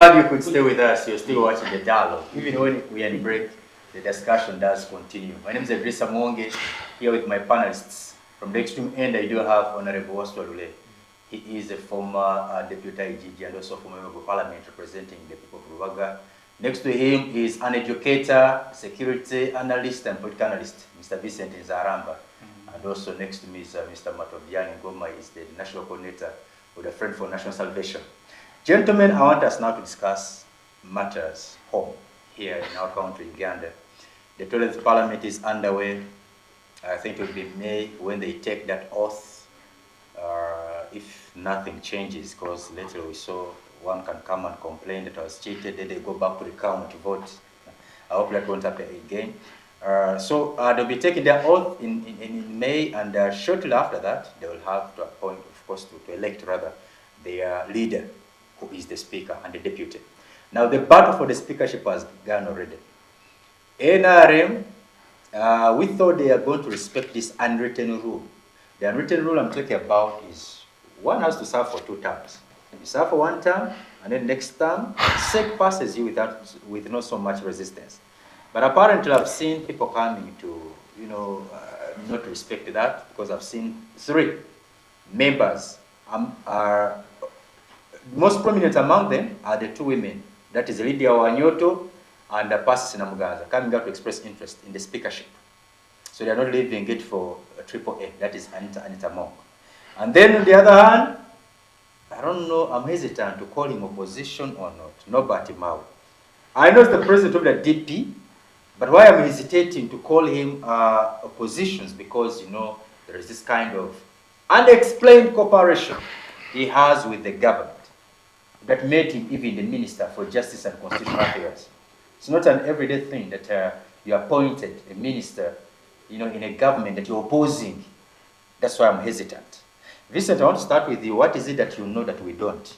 Glad you could stay with us. You're still watching the dialogue. Even when we are in break, the discussion does continue. My name is Adrisa Muongi, here with my panelists. From the extreme end, I do have Honorable LULE. He is a former deputy IGG and also former member of Parliament representing the people of Rubaga. Next to him is an educator, security analyst, and political analyst, Mr. Vincent Nzaramba. And also next to me is Mr. Matoviani Ngoma, is the national coordinator with the Friend for National Salvation. Gentlemen, I want us now to discuss matters home here in our country, Uganda. The 12th Parliament is underway. I think it will be May when they take that oath. If nothing changes, because later we saw one can come and complain that I was cheated, then they go back to the count to vote. I hope that won't happen again. So they'll be taking their oath in May, and shortly after that, they will have to appoint, of course, to elect rather, their leader, who is the speaker and the deputy. Now, the battle for the speakership has gone already. NRM, we thought they are going to respect this unwritten rule. The unwritten rule I'm talking about is one has to serve for 2 terms. You serve for 1 term, and then next term, SEC passes you with not so much resistance. But apparently, I've seen people coming to, not respect that, because I've seen 3 members. Most prominent among them are the 2 women. That is Lydia Wanyoto and Pasi Namuganza, coming out to express interest in the speakership. So they are not leaving it for a AAA, that is Anita Monk. And then on the other hand, I don't know, I'm hesitant to call him opposition or not, Nobati Mau. I know it's the president of the DP, but why I'm hesitating to call him oppositions, because, there is this kind of unexplained cooperation he has with the government that made him even the Minister for Justice and Constitutional Affairs. It's not an everyday thing that you appointed a minister, in a government that you're opposing. That's why I'm hesitant. Vincent, I want to start with you. What is it that you know that we don't?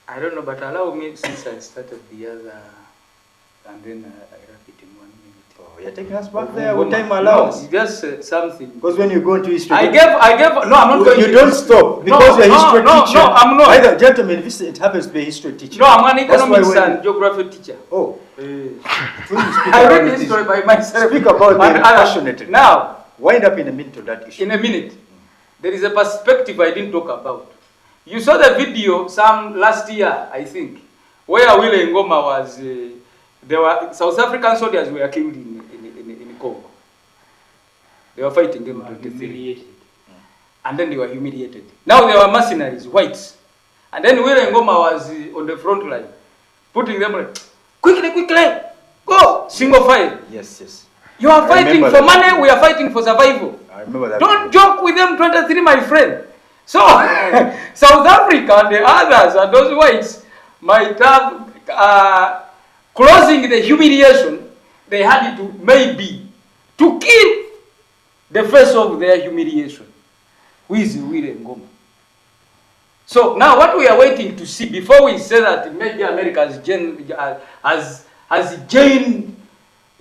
I don't know, but allow me, since I started the other, and then I wrap it in 1 minute. Oh, you're taking us back there with time allows. No, just something. Because when you go into history, I gave. No, I'm not going. You don't stop because you're a history teacher. No, I'm not. Either, gentlemen, Vincent happens to be a history teacher. No, I'm an economics and geography teacher. Oh. I read history by myself. Speak about it passionately. Now, wind up in a minute on that issue. In a minute. There is a perspective I didn't talk about. You saw the video some last year, I think, where LULE Ngoma was, South African soldiers were killed in Congo. They were fighting them in 23. And then they were humiliated. Now they were mercenaries, whites. And then LULE Ngoma was on the front line, putting them like, quickly, go, single file. Yes. You are fighting for money, we are fighting for survival. I remember that. Don't joke with them 23, my friend. So, South Africa and the others and those whites might have, closing the humiliation, they had it to maybe to kill the face of their humiliation, who is LULE Ngoma. So now what we are waiting to see before we say that maybe America has joined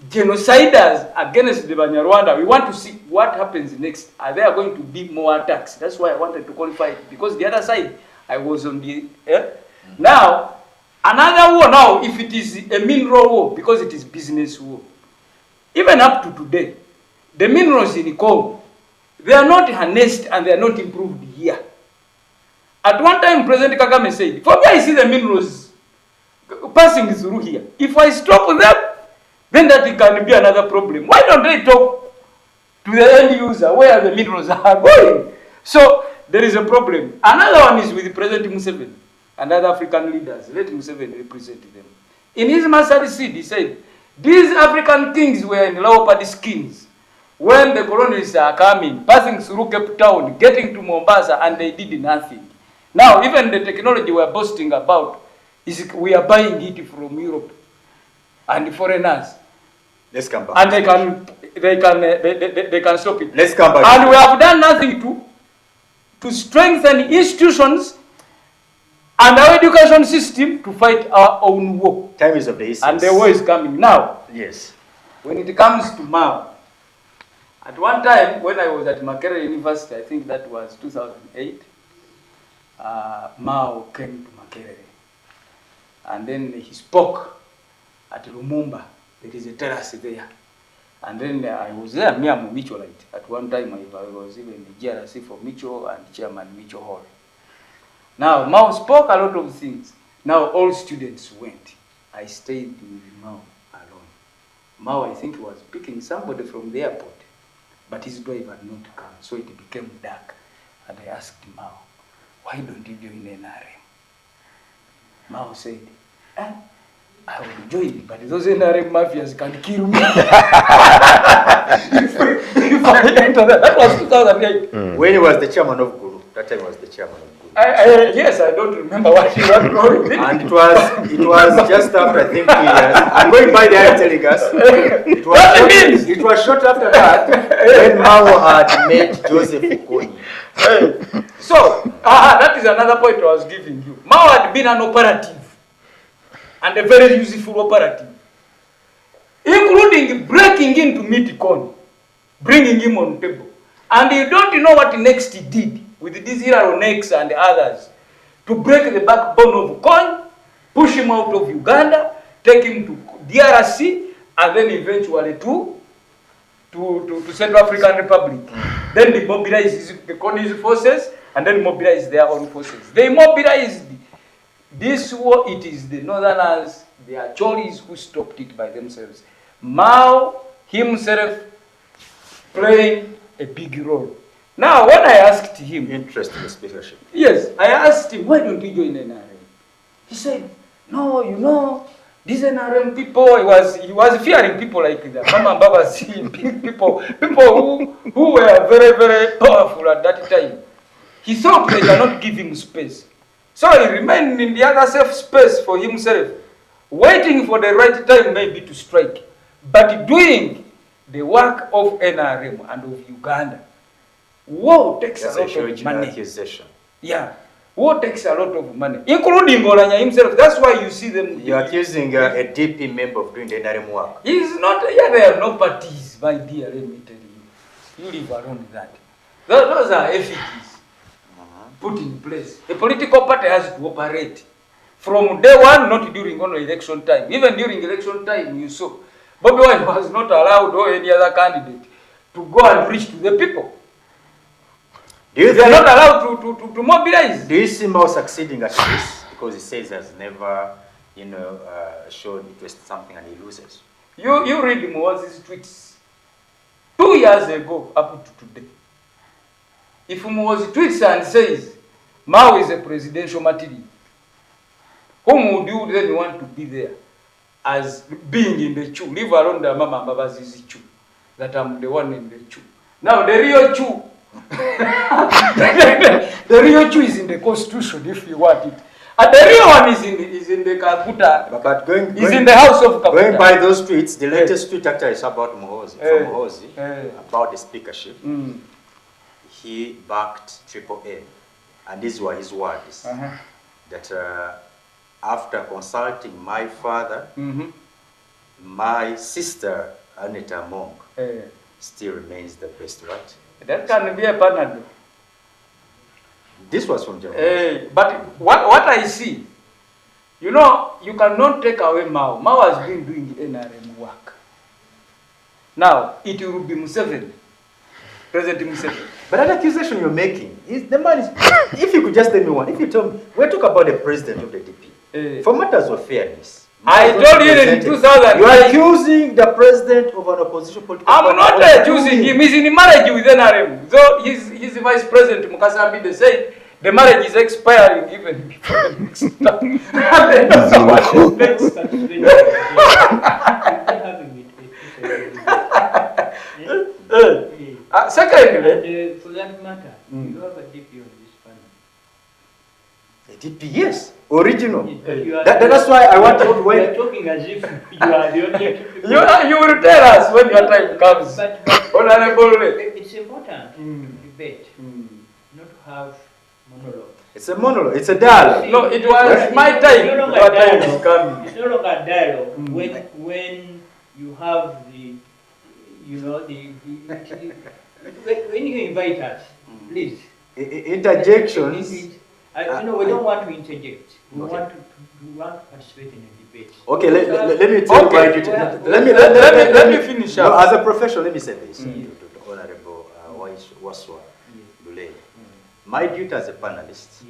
genociders against the Banyarwanda, we want to see what happens next. Are there going to be more attacks? That's why I wanted to qualify it, because the other side, I was on the... Now, another war now, if it is a mineral war, because it is business war, even up to today, the minerals in Congo, they are not harnessed and they are not improved here. At one time, President Kagame said, for me, I see the minerals passing through here. If I stop them, then that can be another problem. Why don't they talk to the end user where the minerals are going? So there is a problem. Another one is with President Museveni and other African leaders. Let Museveni represent them. In his master seed, he said, these African kings were in leopard skins when the colonists are coming, passing through Cape Town, getting to Mombasa, and they did nothing. Now, even the technology we are boasting about, is we are buying it from Europe and foreigners. Let's come back. And they can stop it. Let's come back. And we have done nothing to strengthen institutions and our education system to fight our own war. Time is of the essence. And the war is coming now. Yes. When it comes to Mao, at one time when I was at Makerere University, I think that was 2008, Mao came to Makerere. And then he spoke at Lumumba. There is a terrace there. And then I was there, me, I'm a Mitchellite. At one time I was even the GRC for Mitchell and Chairman Mitchell Hall. Now, Mao spoke a lot of things. Now, all students went. I stayed with Mao alone. Mao, I think, was picking somebody from the airport, but his driver had not come, so it became dark. And I asked Mao, why don't you join NRM? Mao said, I will join, but those NRM mafias can kill me. If I enter that was 2008. When he was the chairman of Guru, that time was the chairman of Guru. Yes, I don't remember what he was going. And it was just after, I think, 2 years. I'm going by there telling us. It was short after that when Mao had met Joseph Kony. So, that is another point I was giving you. Mao had been an operative, and a very useful operative, including breaking in to meet Kony, bringing him on table. And you don't know what next he did with these Iraronex and others to break the backbone of Kony, push him out of Uganda, take him to DRC, and then eventually to Central African Republic. Then they mobilized the Kony's forces and then mobilized their own forces. They mobilized this war. It is the Northerners, the Acholis, who stopped it by themselves. Mao himself playing a big role. Now, when I asked him, interesting speakership. Yes, I asked him, why don't you join NRM? He said, no, you know, these NRM people, he was fearing people like the Mama Babasi, people who were very, very powerful at that time. He thought they cannot give him space. So he remained in the other safe space for himself, waiting for the right time maybe to strike, but doing the work of NRM and of Uganda. War takes a lot of money. Accusation. Yeah. War takes a lot of money, including Olanya himself. That's why you see them. You're accusing a DP member of doing the NRM work. He's not. Yeah, there are no parties, my dear. Let me tell you. You live around that. Those are effigies put in place. A political party has to operate from day one, not during only election time. Even during election time, you saw Bobby Wine was not allowed or any other candidate to go and reach to the people. They are not allowed to mobilize. Do you see Mao succeeding at this? Because he says he has never, shown interest in something and he loses. You read Moses' tweets 2 years ago up to today. If Moses tweets and says Mao is a presidential material, whom would you then want to be there as being in the queue? Leave alone the Mama Babazi's queue, that I'm the one in the queue. Now the real queue. The real queue is in the constitution if you want it. And the real one is in the Kabuta. But going in the house of Kabuta. Going by those tweets, the latest tweet actually is about Muhozi, from Muhozi, about the speakership. He backed AAA, and these were his words, that after consulting my father, my sister, Adrisa Muongi, still remains the best, right? That can be a panel. This was from Germany. But what I see, you cannot take away Mao. Mao has been doing NRM work. Now, it will be Museveni, President Museveni. But that accusation you're making, the man is, if you could just tell me one, if you tell me, we're talking about the president of the DP. For matters of fairness, I told you in 2000. You are accusing the president of an opposition political party. I'm not accusing him. He's in marriage with NRM. So his vice president, Mukasa Ambide, said the marriage is expiring even before the next time. Secondly, for that matter, you have a DP on this panel. A DP, yes. Original. Yes, that's why I want to wait. You are talking as if you are the only people. You will tell us when your time comes. It's important to debate, not to have monologue. It's a monologue. It's a dialogue. No, it was my time. Your time is coming. It's no longer a dialogue when you have when you invite us, please. Interjections. We don't want to interject. We want to participate in a debate. Okay, let me tell you. Let me finish up. As a professional, let me say this to Honorable Waswa LULE. My duty as a panelist,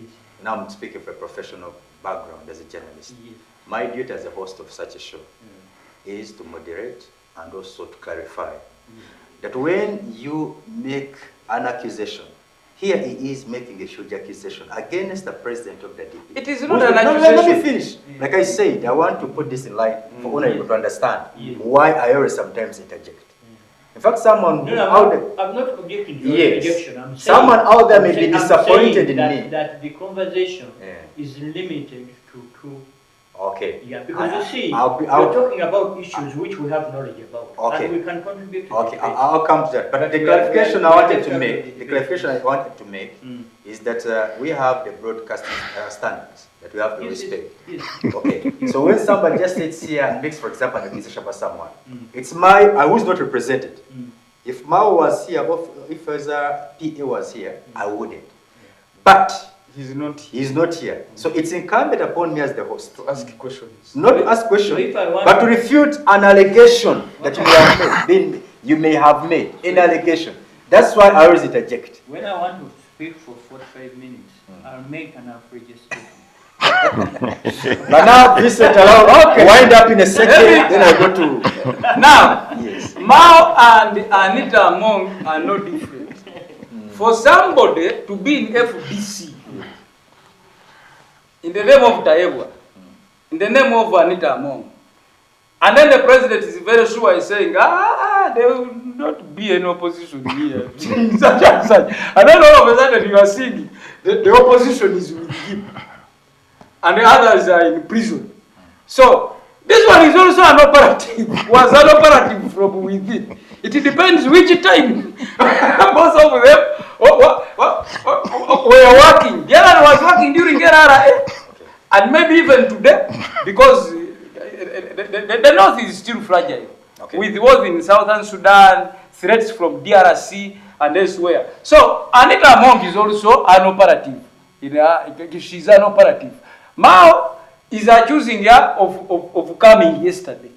now I'm speaking from a professional background as a journalist. My duty as a host of such a show is to moderate and also to clarify that when you make an accusation, here he is making a huge accusation against the president of the DP. It is not an accusation. Let me finish. Like I said, I want to put this in light for Honorable to understand why I always sometimes interject. In fact, someone out there, I'm not objecting to your rejection. I'm saying, someone out there may be disappointed in me. That the conversation is limited to. Okay. Yeah, because you see, we're talking about issues which we have knowledge about, and we can contribute to. Okay, I'll come to that. But the clarification I wanted to make, is that we have the broadcasting standards that we have to respect. Okay. So when somebody just sits here and makes, for example, an accusation about someone, it's I was not represented. If Mao was here, or if PA was here, I wouldn't. But he's not here. So it's incumbent upon me as the host to ask questions. Not to ask questions, but to refute an allegation that you may have made. An allegation. That's why I always interject. When I want to speak for 45 minutes, I'll make an outrageous statement. But now, Vincent, wind up in a second, then I go to... Now, Mao and Anita Muongi are no different. For somebody to be in FDC, in the name of Taebwa, in the name of Anita Muongi, and then the president is very sure is saying, there will not be any opposition here. Such and such. And then all of a sudden you are seeing the opposition is with him. And the others are in prison. So, this one is also an operative, was an operative from within. It depends which time most of them were working. The other was working during RRA, and maybe even today, because the north is still fragile. With wars in southern Sudan, threats from DRC and elsewhere. So, Anita Muongi is also an operative. She's an operative. Mao is accusing her of coming yesterday.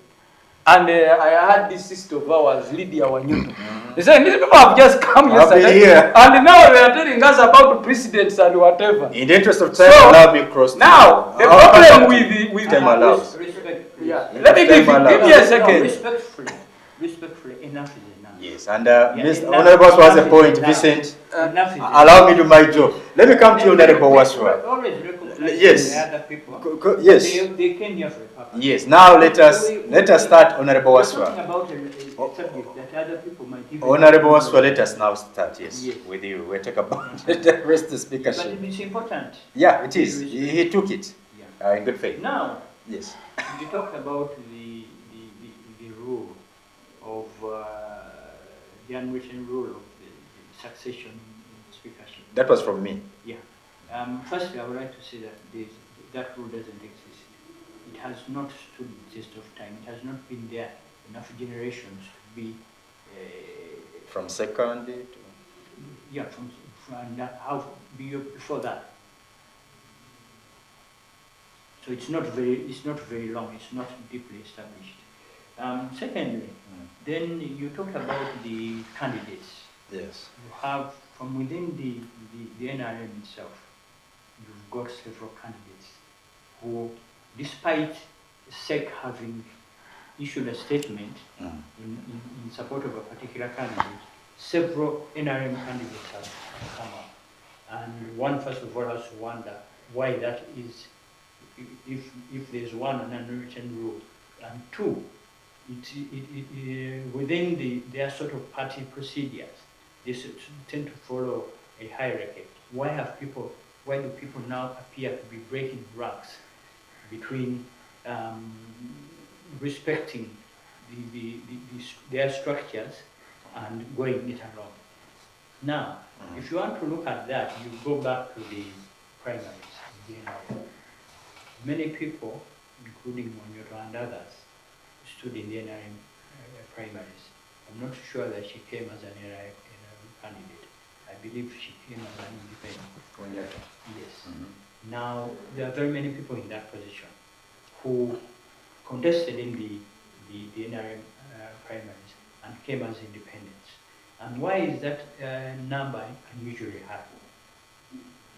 And I had this sister of ours, Lydia Wanyuto. They said, these people have just come yesterday. And now they are telling us about precedents and whatever. In the interest of time, allow me cross. Now, the problem with time allows. Let me give me a second. Respectfully, enough is enough. Yes, and Mr. Honorable was a point, Vincent. Allow me to do my job. Let me come to you, Honorable Waswa. Yes. Yes. They came here for a purpose. Yes. Now let us start, Honorable Waswa. About a subject that other people might even. Honorable Waswa, let us now start. Yes, with you. We'll talk about the rest of the speakership. But it's important. Yeah, it is. He took it in good faith. Now, yes. You talked about the rule of the unwritten rule of the succession in speakership. That was from me. Yeah. Firstly, I would like to say that that rule doesn't exist. It has not stood the test of time. It has not been there enough generations to be... from second to... Yeah, from how before that. So it's not very long. It's not deeply established. Secondly, then you talked about the candidates. Yes. You have from within the NRM itself, you've got several candidates who, despite SEC having issued a statement in support of a particular candidate, several NRM candidates have come up. And one, first of all, has to wonder why that is, if there's one, an unwritten rule, and two, within their sort of party procedures, they tend to follow a hierarchy. Why do people now appear to be breaking ranks between respecting their structures and going it along? Now, if you want to look at that, you go back to the primaries. Many people, including Monyoto and others, stood in the NRM primaries. I'm not sure that she came as an NRM candidate. I believe she came as an independent. Yes. Now, there are very many people in that position who contested in the NRM primaries and came as independents. And why is that number unusually high?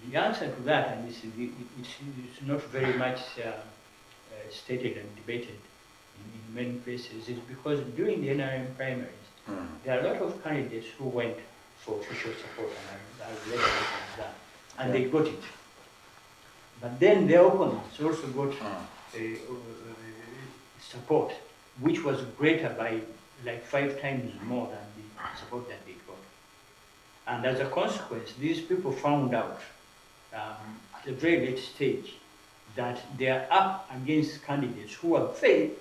The answer to that, and it's not very much stated and debated in many places, is because during the NRM primaries, there are a lot of candidates who went for official support, and they got it. But then their opponents also got support, which was greater by like 5 times more than the support that they got. And as a consequence, these people found out at a very late stage that they are up against candidates who are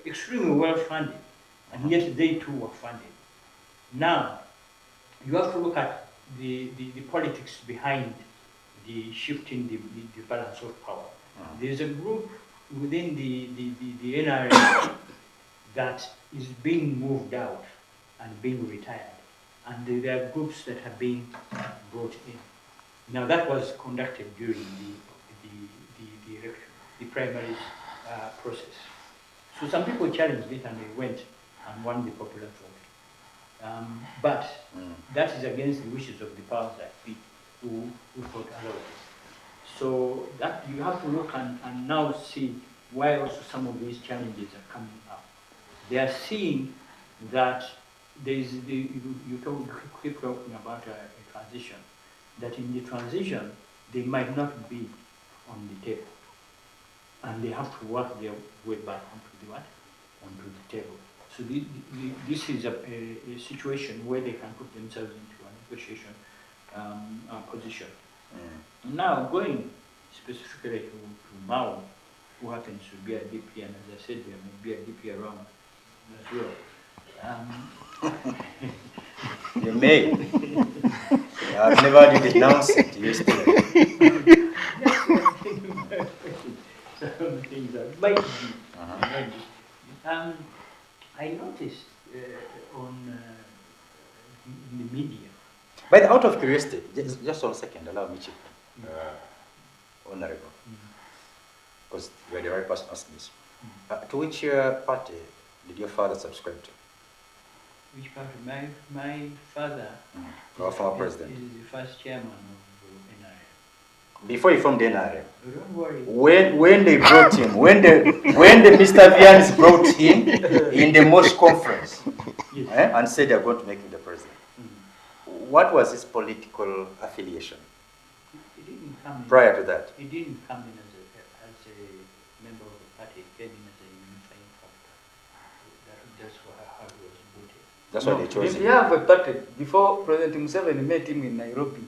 extremely well funded, and yet they too were funded. Now, you have to look at the politics behind the shifting the balance of power. There's a group within the NRM that is being moved out and being retired, and there are groups that have been brought in. Now that was conducted during the election, the primary process. So some people challenged it and they went and won the popular vote. But that is against the wishes of the powers that be who fought otherwise. So that you have to look and now see why also some of these challenges are coming up. They are seeing that there is you keep talking about a transition, that in the transition they might not be on the table, and they have to work their way back onto the table. So this is a situation where they can put themselves into a negotiation position. Now, going specifically to Mao, who happens to be a DP, and as I said, there may be a DP around as well. You may. I've never heard you denounce it. You still. Some things that might be. I noticed in the media. But out of curiosity, just 1 second, allow me to, Honorable, because you are the right person asking this. To which party did your father subscribe to? Which party? My father Our former president. Is the first chairman of NRM. Before he formed the NRM? Don't worry. When they brought him, when the Mr. Vians brought him in the Mosh conference, yes, and said they're going to make him the president, what was his political affiliation? He didn't come prior to that? He didn't come in as a member of the party. He came in as a unifying factor. That's how he was voted. That's why they chose him. You have a party. Before President Museveni met him in Nairobi,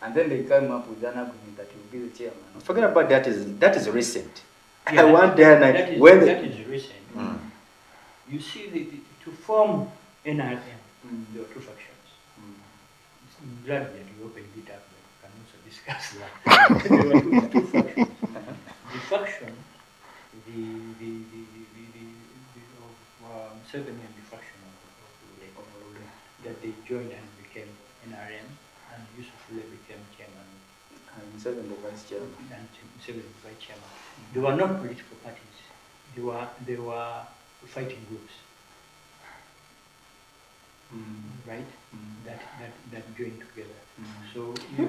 and then they came up with an agreement that he will be the chairman. Forget about that. That is recent. Yeah, I want there that is recent. You see, to form NRM, there were 2 factions. I'm glad that you opened it up, but we can also discuss that. There were two factions. The faction, the Museveni, and the faction of LULE, that they joined and became NRM, and Yusuf LULE became chairman. And Museveni the vice chairman. And Museveni the vice chairman. They were not political parties. They were fighting groups. Right? That joined together. So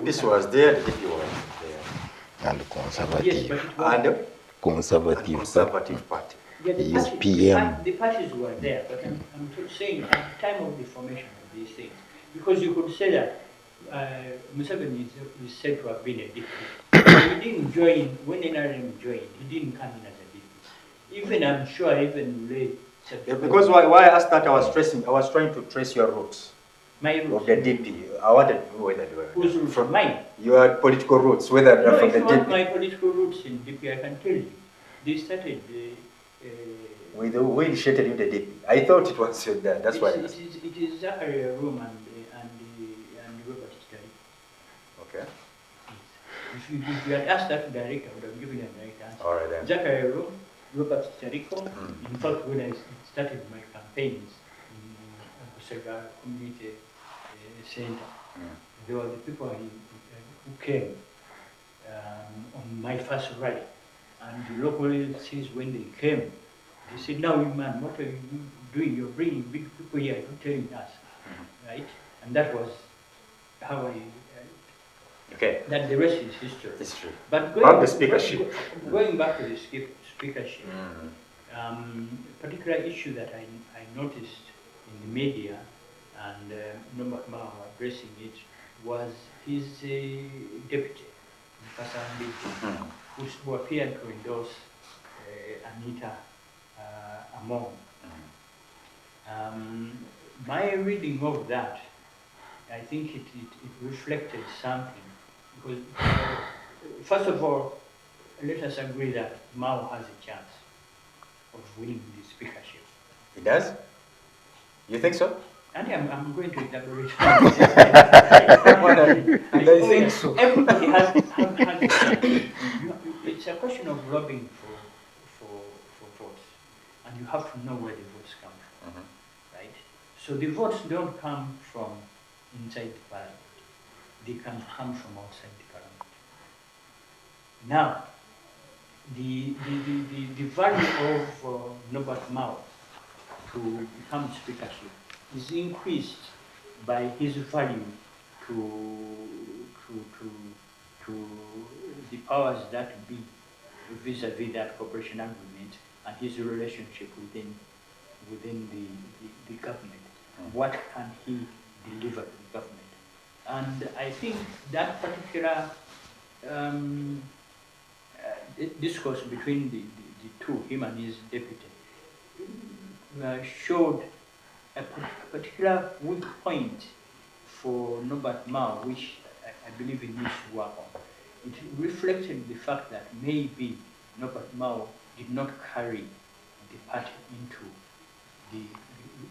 this was there, the DP was there. And conservative. Yes, but it was conservative party. Yeah, is PM. The parties were there, but I'm saying at the time of the formation of these things, because you could say that Museveni is said to have been a DP. He didn't join, when NRM joined, he didn't come in as a DP. Even, I'm sure, even LULE. Yeah, because why I asked that, I was trying to trace your roots. My roots? Of the DP. I wanted to know whether you were. Whose roots? From mine? Your political roots, whether they're from the DP. No, it's not my political roots in DP, I can tell you. They started... we initiated you the DP. I thought it was that. That's why. It is Zachary Arum and Robert Stari. Okay. If you had asked that direct, I would have given you a direct answer. All right then. Zachary Arum, Robert Starico. In fact, when I started my campaigns in Kusega Community Center, they were the people who came on my first rally. And the local LCs, when they came, they said, "Now, man, what are you doing? You're bringing big people here, you're telling us," right? And that was how Okay. That the rest is history. History. But About the speakership. Going back to the speakership, particular issue that I noticed in the media and Norbert Mao addressing it was his deputy, who appeared to endorse Anita Among. My reading of that, I think it reflected something, because first of all, let us agree that Mao has a chance of winning the speakership. He does? You think so? And I'm going to elaborate. I think so. Everybody has a chance. It's a question of lobbying for votes, and you have to know where the votes come from, right? So the votes don't come from inside the parliament; they can come from outside the parliament. Now, the value of Norbert Mao to become speakership is increased by his value to the powers that be vis-a-vis that cooperation agreement and his relationship within the government. What can he deliver to the government? And I think that particular discourse between the two, him and his deputy, showed a particular weak point for Norbert Mao, which I believe he needs to work on. It reflected the fact that maybe Norbert Mao did not carry the party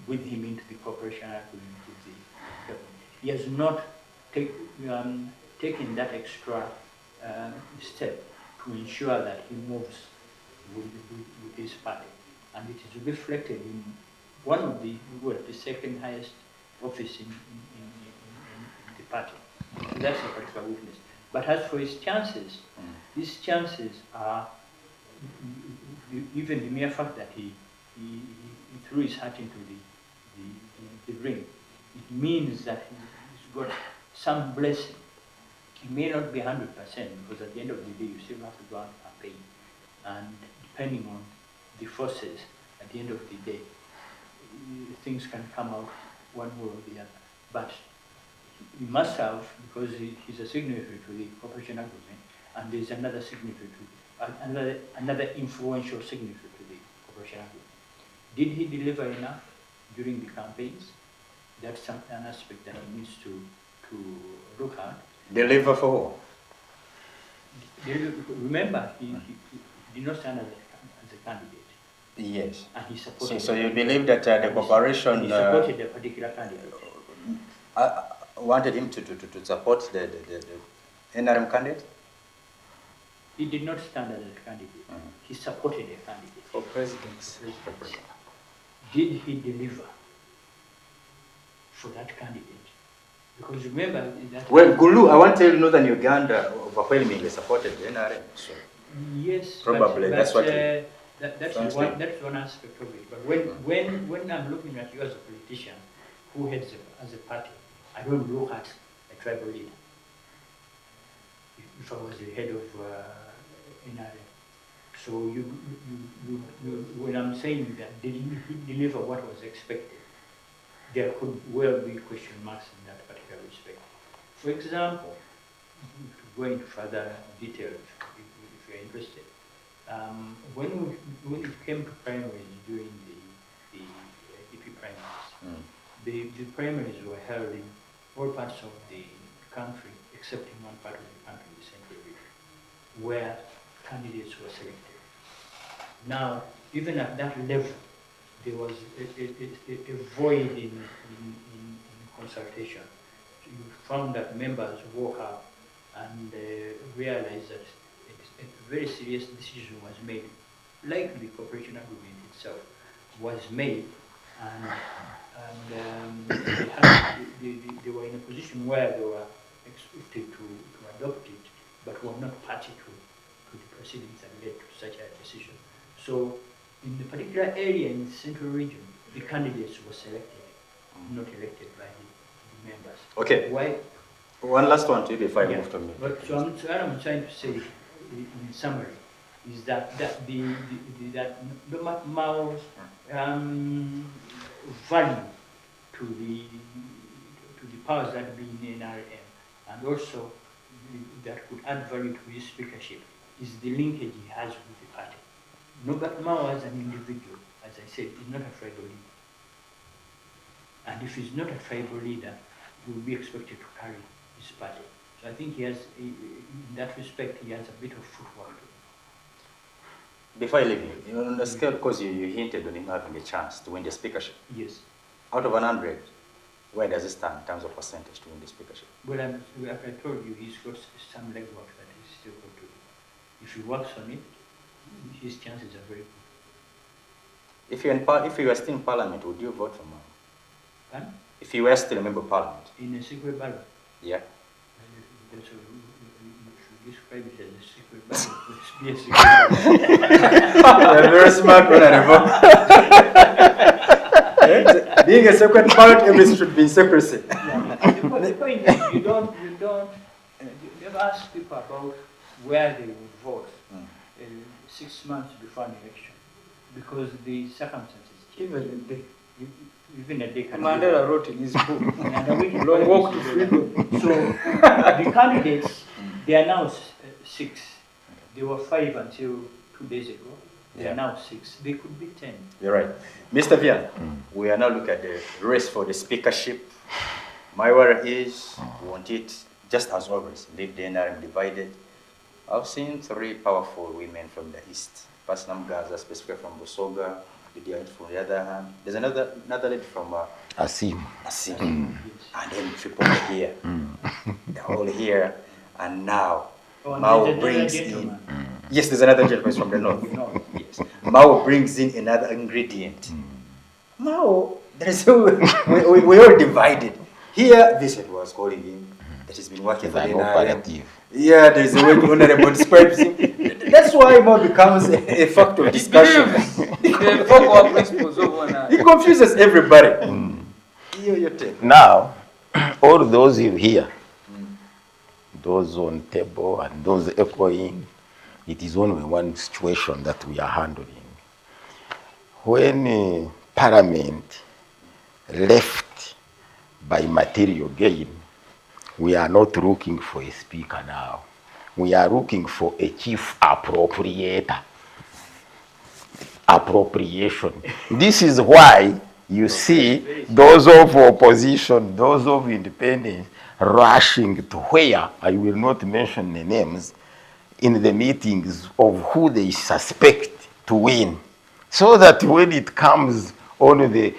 with him into the cooperation agreement with the government. He has not taken that extra step to ensure that he moves with his party. And it is reflected in one of the second highest office in the party. So that's a particular weakness. But as for his chances, his chances are, even the mere fact that he threw his hat into the ring, it means that he's got some blessing. It may not be 100%, because at the end of the day, you still have to go out and campaign. And depending on the forces, at the end of the day, things can come out one way or the other. But he must have, because he's a signatory to the cooperation agreement, and there's another signatory to another influential signatory to the cooperation agreement. Did he deliver enough during the campaigns? That's an aspect that he needs to look at. Deliver for who? Remember, he did not stand as a candidate. Yes. And he supported. So you believe that the cooperation... He supported a particular candidate. Wanted him to support the NRM candidate? He did not stand as a candidate. He supported a candidate. For presidency. Did he deliver for that candidate? Because remember that... Well, Gulu, I want to tell you, Northern Uganda overwhelmingly supported the NRM. So yes, probably that's what that's one aspect of it. But when I'm looking at you as a politician who heads as a party, I don't look at a tribal leader. If I was the head of NRM, so when I'm saying that did he deliver what was expected, there could well be question marks in that particular respect. For example, to go into further detail if you're interested, when it came to primaries during the EP primaries, the primaries were held in all parts of the country except in one part of the country, the central region, where candidates were selected. Now, even at that level, there was a void in consultation. So you found that members woke up and realized that a very serious decision was made, like the cooperation agreement itself was made, and they were in a position where they were expected to adopt it, but were not party to the proceedings that led to such a decision. So in the particular area in the central region, the candidates were selected, not elected by the members. Okay. Why? One last one to you before I move to me. But so what I'm trying to say, in summary, is that Mao's value to the powers that be in NRM, and also that could add value to his speakership, is the linkage he has with the party. No, but Mao as an individual, as I said, is not a tribal leader. And if he's not a tribal leader, he will be expected to carry his party. So I think he has, in that respect, he has a bit of footwork. Before I leave you, on the scale, because you hinted on him having a chance to win the speakership. Yes. Out of 100, where does it stand in terms of percentage to win the speakership? Well, like I told you, he's got some legwork that he's still got to do. If he works on it, his chances are very good. If you were still in Parliament, would you vote for Mao? Pardon? If you were still a member of Parliament? In a secret ballot? Yeah. You should describe it as a secret ballot. Be a secret ballot. You're a very smart one, being a secret ballot, everything should be in secrecy. Yeah. The point is, you never ask people about where they would vote 6 months before an election, because the circumstances change. Even a day. Mandela wrote in his book, Long Walk to Freedom. So the candidates, they are now 6. They were 5 until 2 days ago. They are now 6. They could be 10. You're right. Mr. Vian, we are now looking at the race for the speakership. My worry is, we want it just as always, leave the NRM divided. I've seen 3 powerful women from the East. Pasnam Gaza, specifically from Busoga, Lydia from the other hand. There's another lady from Asim. And then people here. They're all here. And now, Mao brings in... Yes, there's another gentleman from the north. Yes. Mao brings in another ingredient. Mao, we're all divided. Here, this was calling him, that has been working for the NRM. Yeah, there's a way to honorable describes him. That's why Mao becomes a factor of discussion. He confuses everybody. Now, all those you hear, those on table and those echoing, it is only one situation that we are handling. When Parliament left by material gain, we are not looking for a speaker now. We are looking for a chief appropriator. Appropriation. This is why you see those of opposition, those of independence, rushing to where, I will not mention the names, in the meetings of who they suspect to win. So that when it comes on the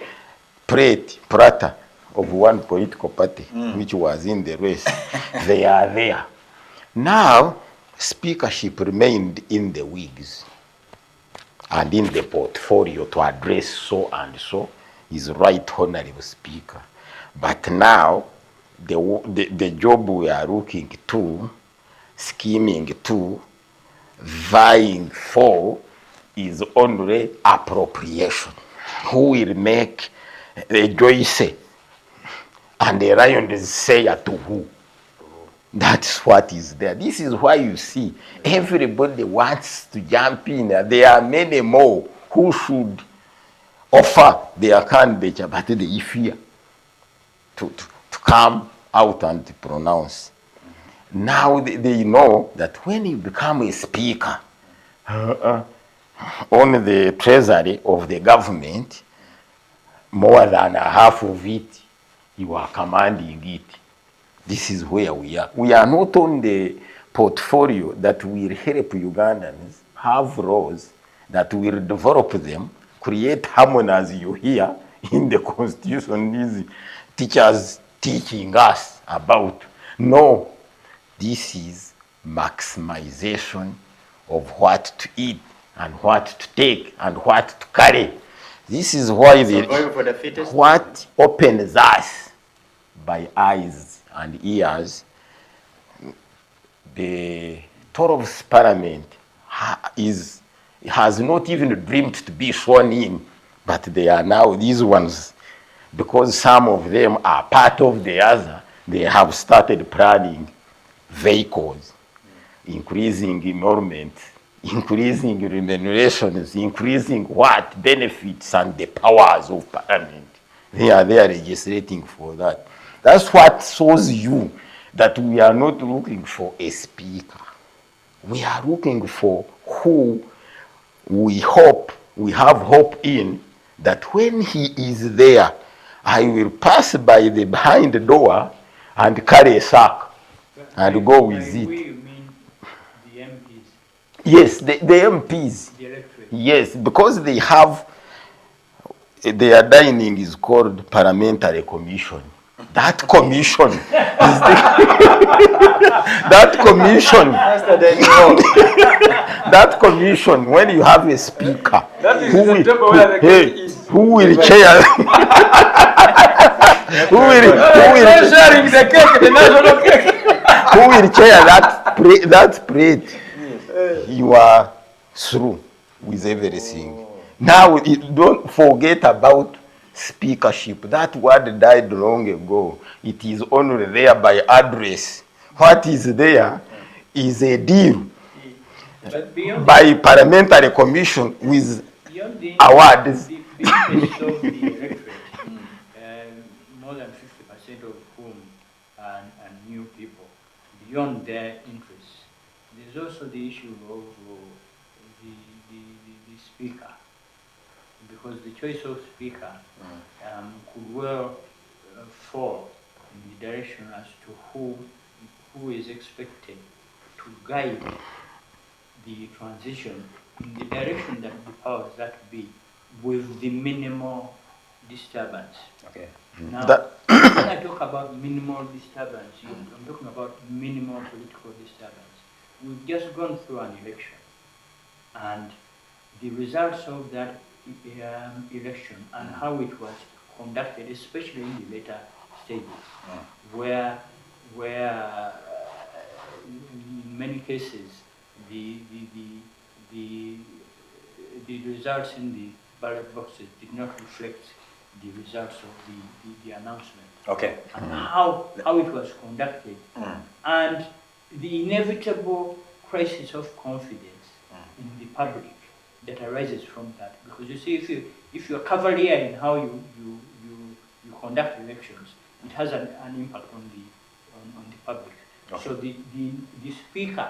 platter of one political party, which was in the race, they are there. Now, speakership remained in the wigs and in the portfolio to address so and so is right honorable speaker. But now, the job we are looking to, scheming to, vying for, is only appropriation. Who will make a Joyce and the Lions say to who? That's what is there. This is why you see everybody wants to jump in. There are many more who should offer their candidature, but they fear to come out and to pronounce. Now they know that when you become a speaker on the treasury of the government, more than half of it, you are commanding it. This is where we are. We are not on the portfolio that will help Ugandans have laws that will develop them, create harmony as you hear in the constitution, these teachers teaching us about. No, this is maximization of what to eat and what to take and what to carry. This is why what opens us by eyes and ears, the 12th Parliament has not even dreamed to be sworn in, but they are now these ones, because some of them are part of the other, they have started planning vehicles, increasing enrollment, increasing remunerations, increasing what? Benefits and the powers of Parliament. They are legislating for that. That's what shows you that we are not looking for a speaker. We are looking for who we have hope in, that when he is there, I will pass by the behind the door and carry a sack and go with it. You mean the MPs? Yes, the MPs. The electorate. Yes, because they have, their dining is called Parliamentary Commission. That commission is that commission, when you have a speaker, who will chair that plate, you are through with everything. Now, don't forget about speakership. That word died long ago. It is only there by address. What is there is a deal by parliamentary commission with awards. The interest of the electorate, more than 50% of whom are new people, beyond their interests. There's also the issue of the speaker, because the choice of speaker could well fall in the direction as to who is expected to guide the transition in the direction that the powers that be, with the minimal disturbance. Okay. Now, when I talk about minimal disturbance, I'm talking about minimal political disturbance. We've just gone through an election, and the results of that election and how it was conducted, especially in the later stages, where in many cases the results in the ballot boxes did not reflect the results of the announcement. Okay. And how it was conducted, and the inevitable crisis of confidence in the public that arises from that. Because you see, if you're cavalier in how you conduct elections, it has an impact on the public. Okay. So the speaker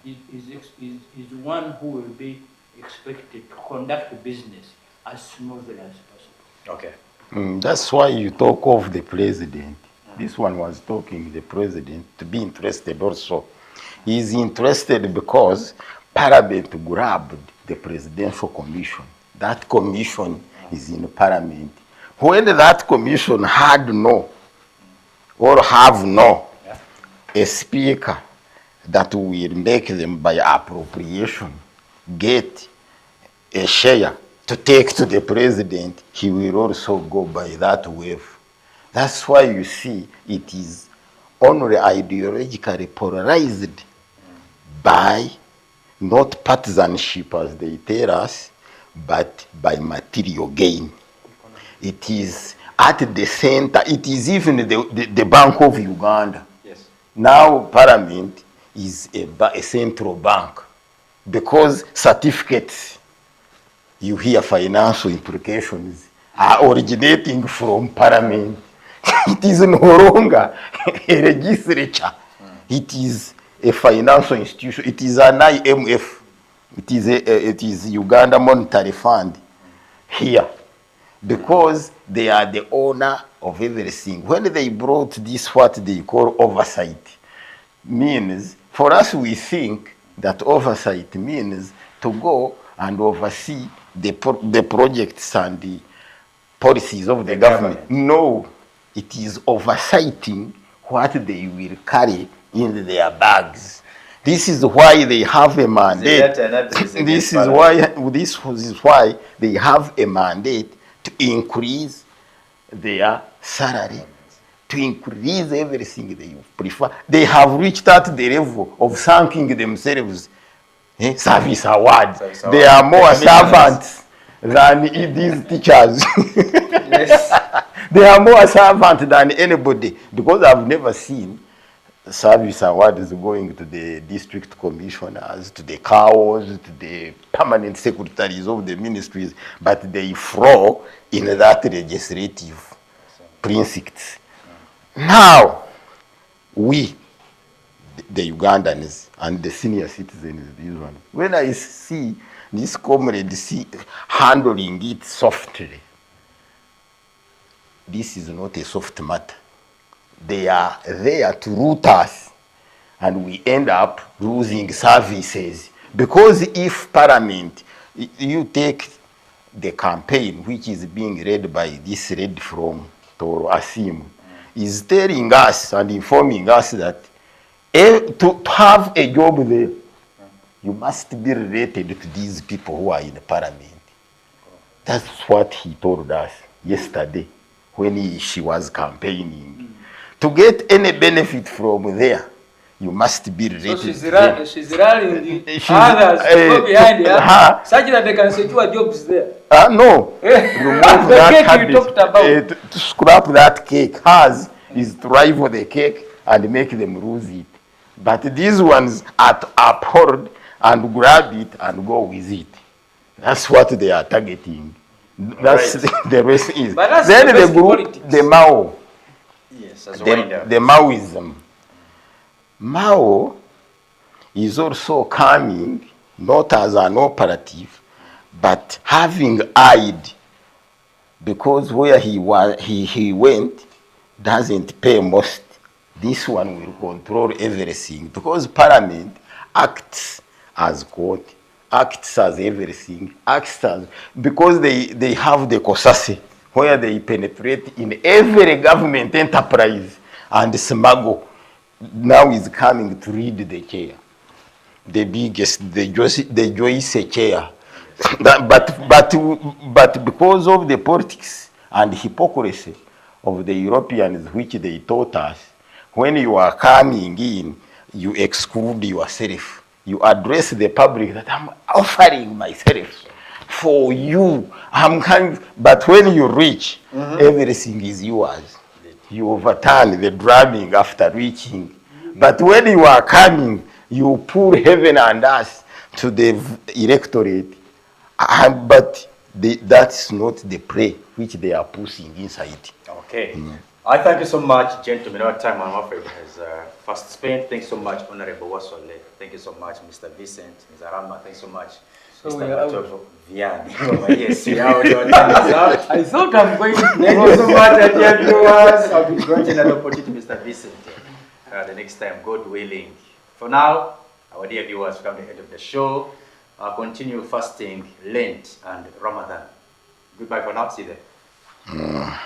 is the one who will be expected to conduct business as smoothly as possible. Okay. That's why you talk of the president. This one was talking the president to be interested also. He's interested because Parliament grabbed the presidential commission. That commission is in Parliament. When that commission had no, or have no, a speaker that will make them by appropriation get a share to take to the president, he will also go by that wave. That's why you see it is only ideologically polarized by not partisanship as they tell us, but by material gain. It is at the center, it is even the Bank of Uganda. Yes. Now Parliament is a central bank, because certificates, you hear financial implications, are originating from Parliament. It is no longer a legislature. It is a financial institution. It is an IMF. It is Uganda Monetary Fund here, because they are the owner of everything. When they brought this, what they call oversight, means, for us we think that oversight means to go and oversee the projects and the policies of the government. No, it is oversighting what they will carry in their bags. This is why they have a mandate. This is why they have a mandate to increase their salary, to increase everything they prefer. They have reached at the level of thanking themselves service awards. They are more servants than these teachers. Yes. They are more servant than anybody, because I've never seen service awards going to the district commissioners, to the cows, to the permanent secretaries of the ministries, but they flow in that legislative precincts. Now, we, the Ugandans and the senior citizens, this one, when I see this comrade handling it softly, this is not a soft matter. They are there to root us, and we end up losing services. Because if Parliament, you take the campaign which is being led by this lady from Toro Asim, is telling us and informing us that to have a job there, you must be related to these people who are in the Parliament. That's what he told us yesterday when she was campaigning. To get any benefit from there, you must be related. So she's rallying others to go behind her, such that they can secure jobs there. No. Remove that habit. To scrap that cake. Hers is to rival the cake and make them lose it. But these ones are to uphold and grab it and go with it. That's what they are targeting. That's the rest is. Then the group, the Mao. Yes, the Maoism. Mao is also coming, not as an operative, but having eyed, because where he went doesn't pay most. This one will control everything, because Parliament acts as court, acts as everything, acts as, because they have the COSASE, where they penetrate in every government enterprise and smuggle. Now is coming to read the chair, the biggest, the Joyce chair. But because of the politics and hypocrisy of the Europeans, which they taught us, when you are coming in, you exclude yourself. You address the public that I'm offering myself for you. I'm coming, but when you reach, everything is yours. You overturn the drumming after reaching. But when you are coming, you pull heaven and earth to the electorate. But that's not the prey which they are pushing inside. Okay. I thank you so much, gentlemen. Our time, I'm afraid, has fast spent. Thanks so much, Honorable Wasole. Thank you so much, Mr. Vincent, Ms. Arama. Thanks so much. So Mr. Yes, your time is up. I thought I'm going to thank you so much, dear viewers. I'll be granting an opportunity, Mr. Vincent, the next time, God willing. For now, our dear viewers, we come to the end of the show. Continue fasting, Lent, and Ramadan. Goodbye for now. See you there.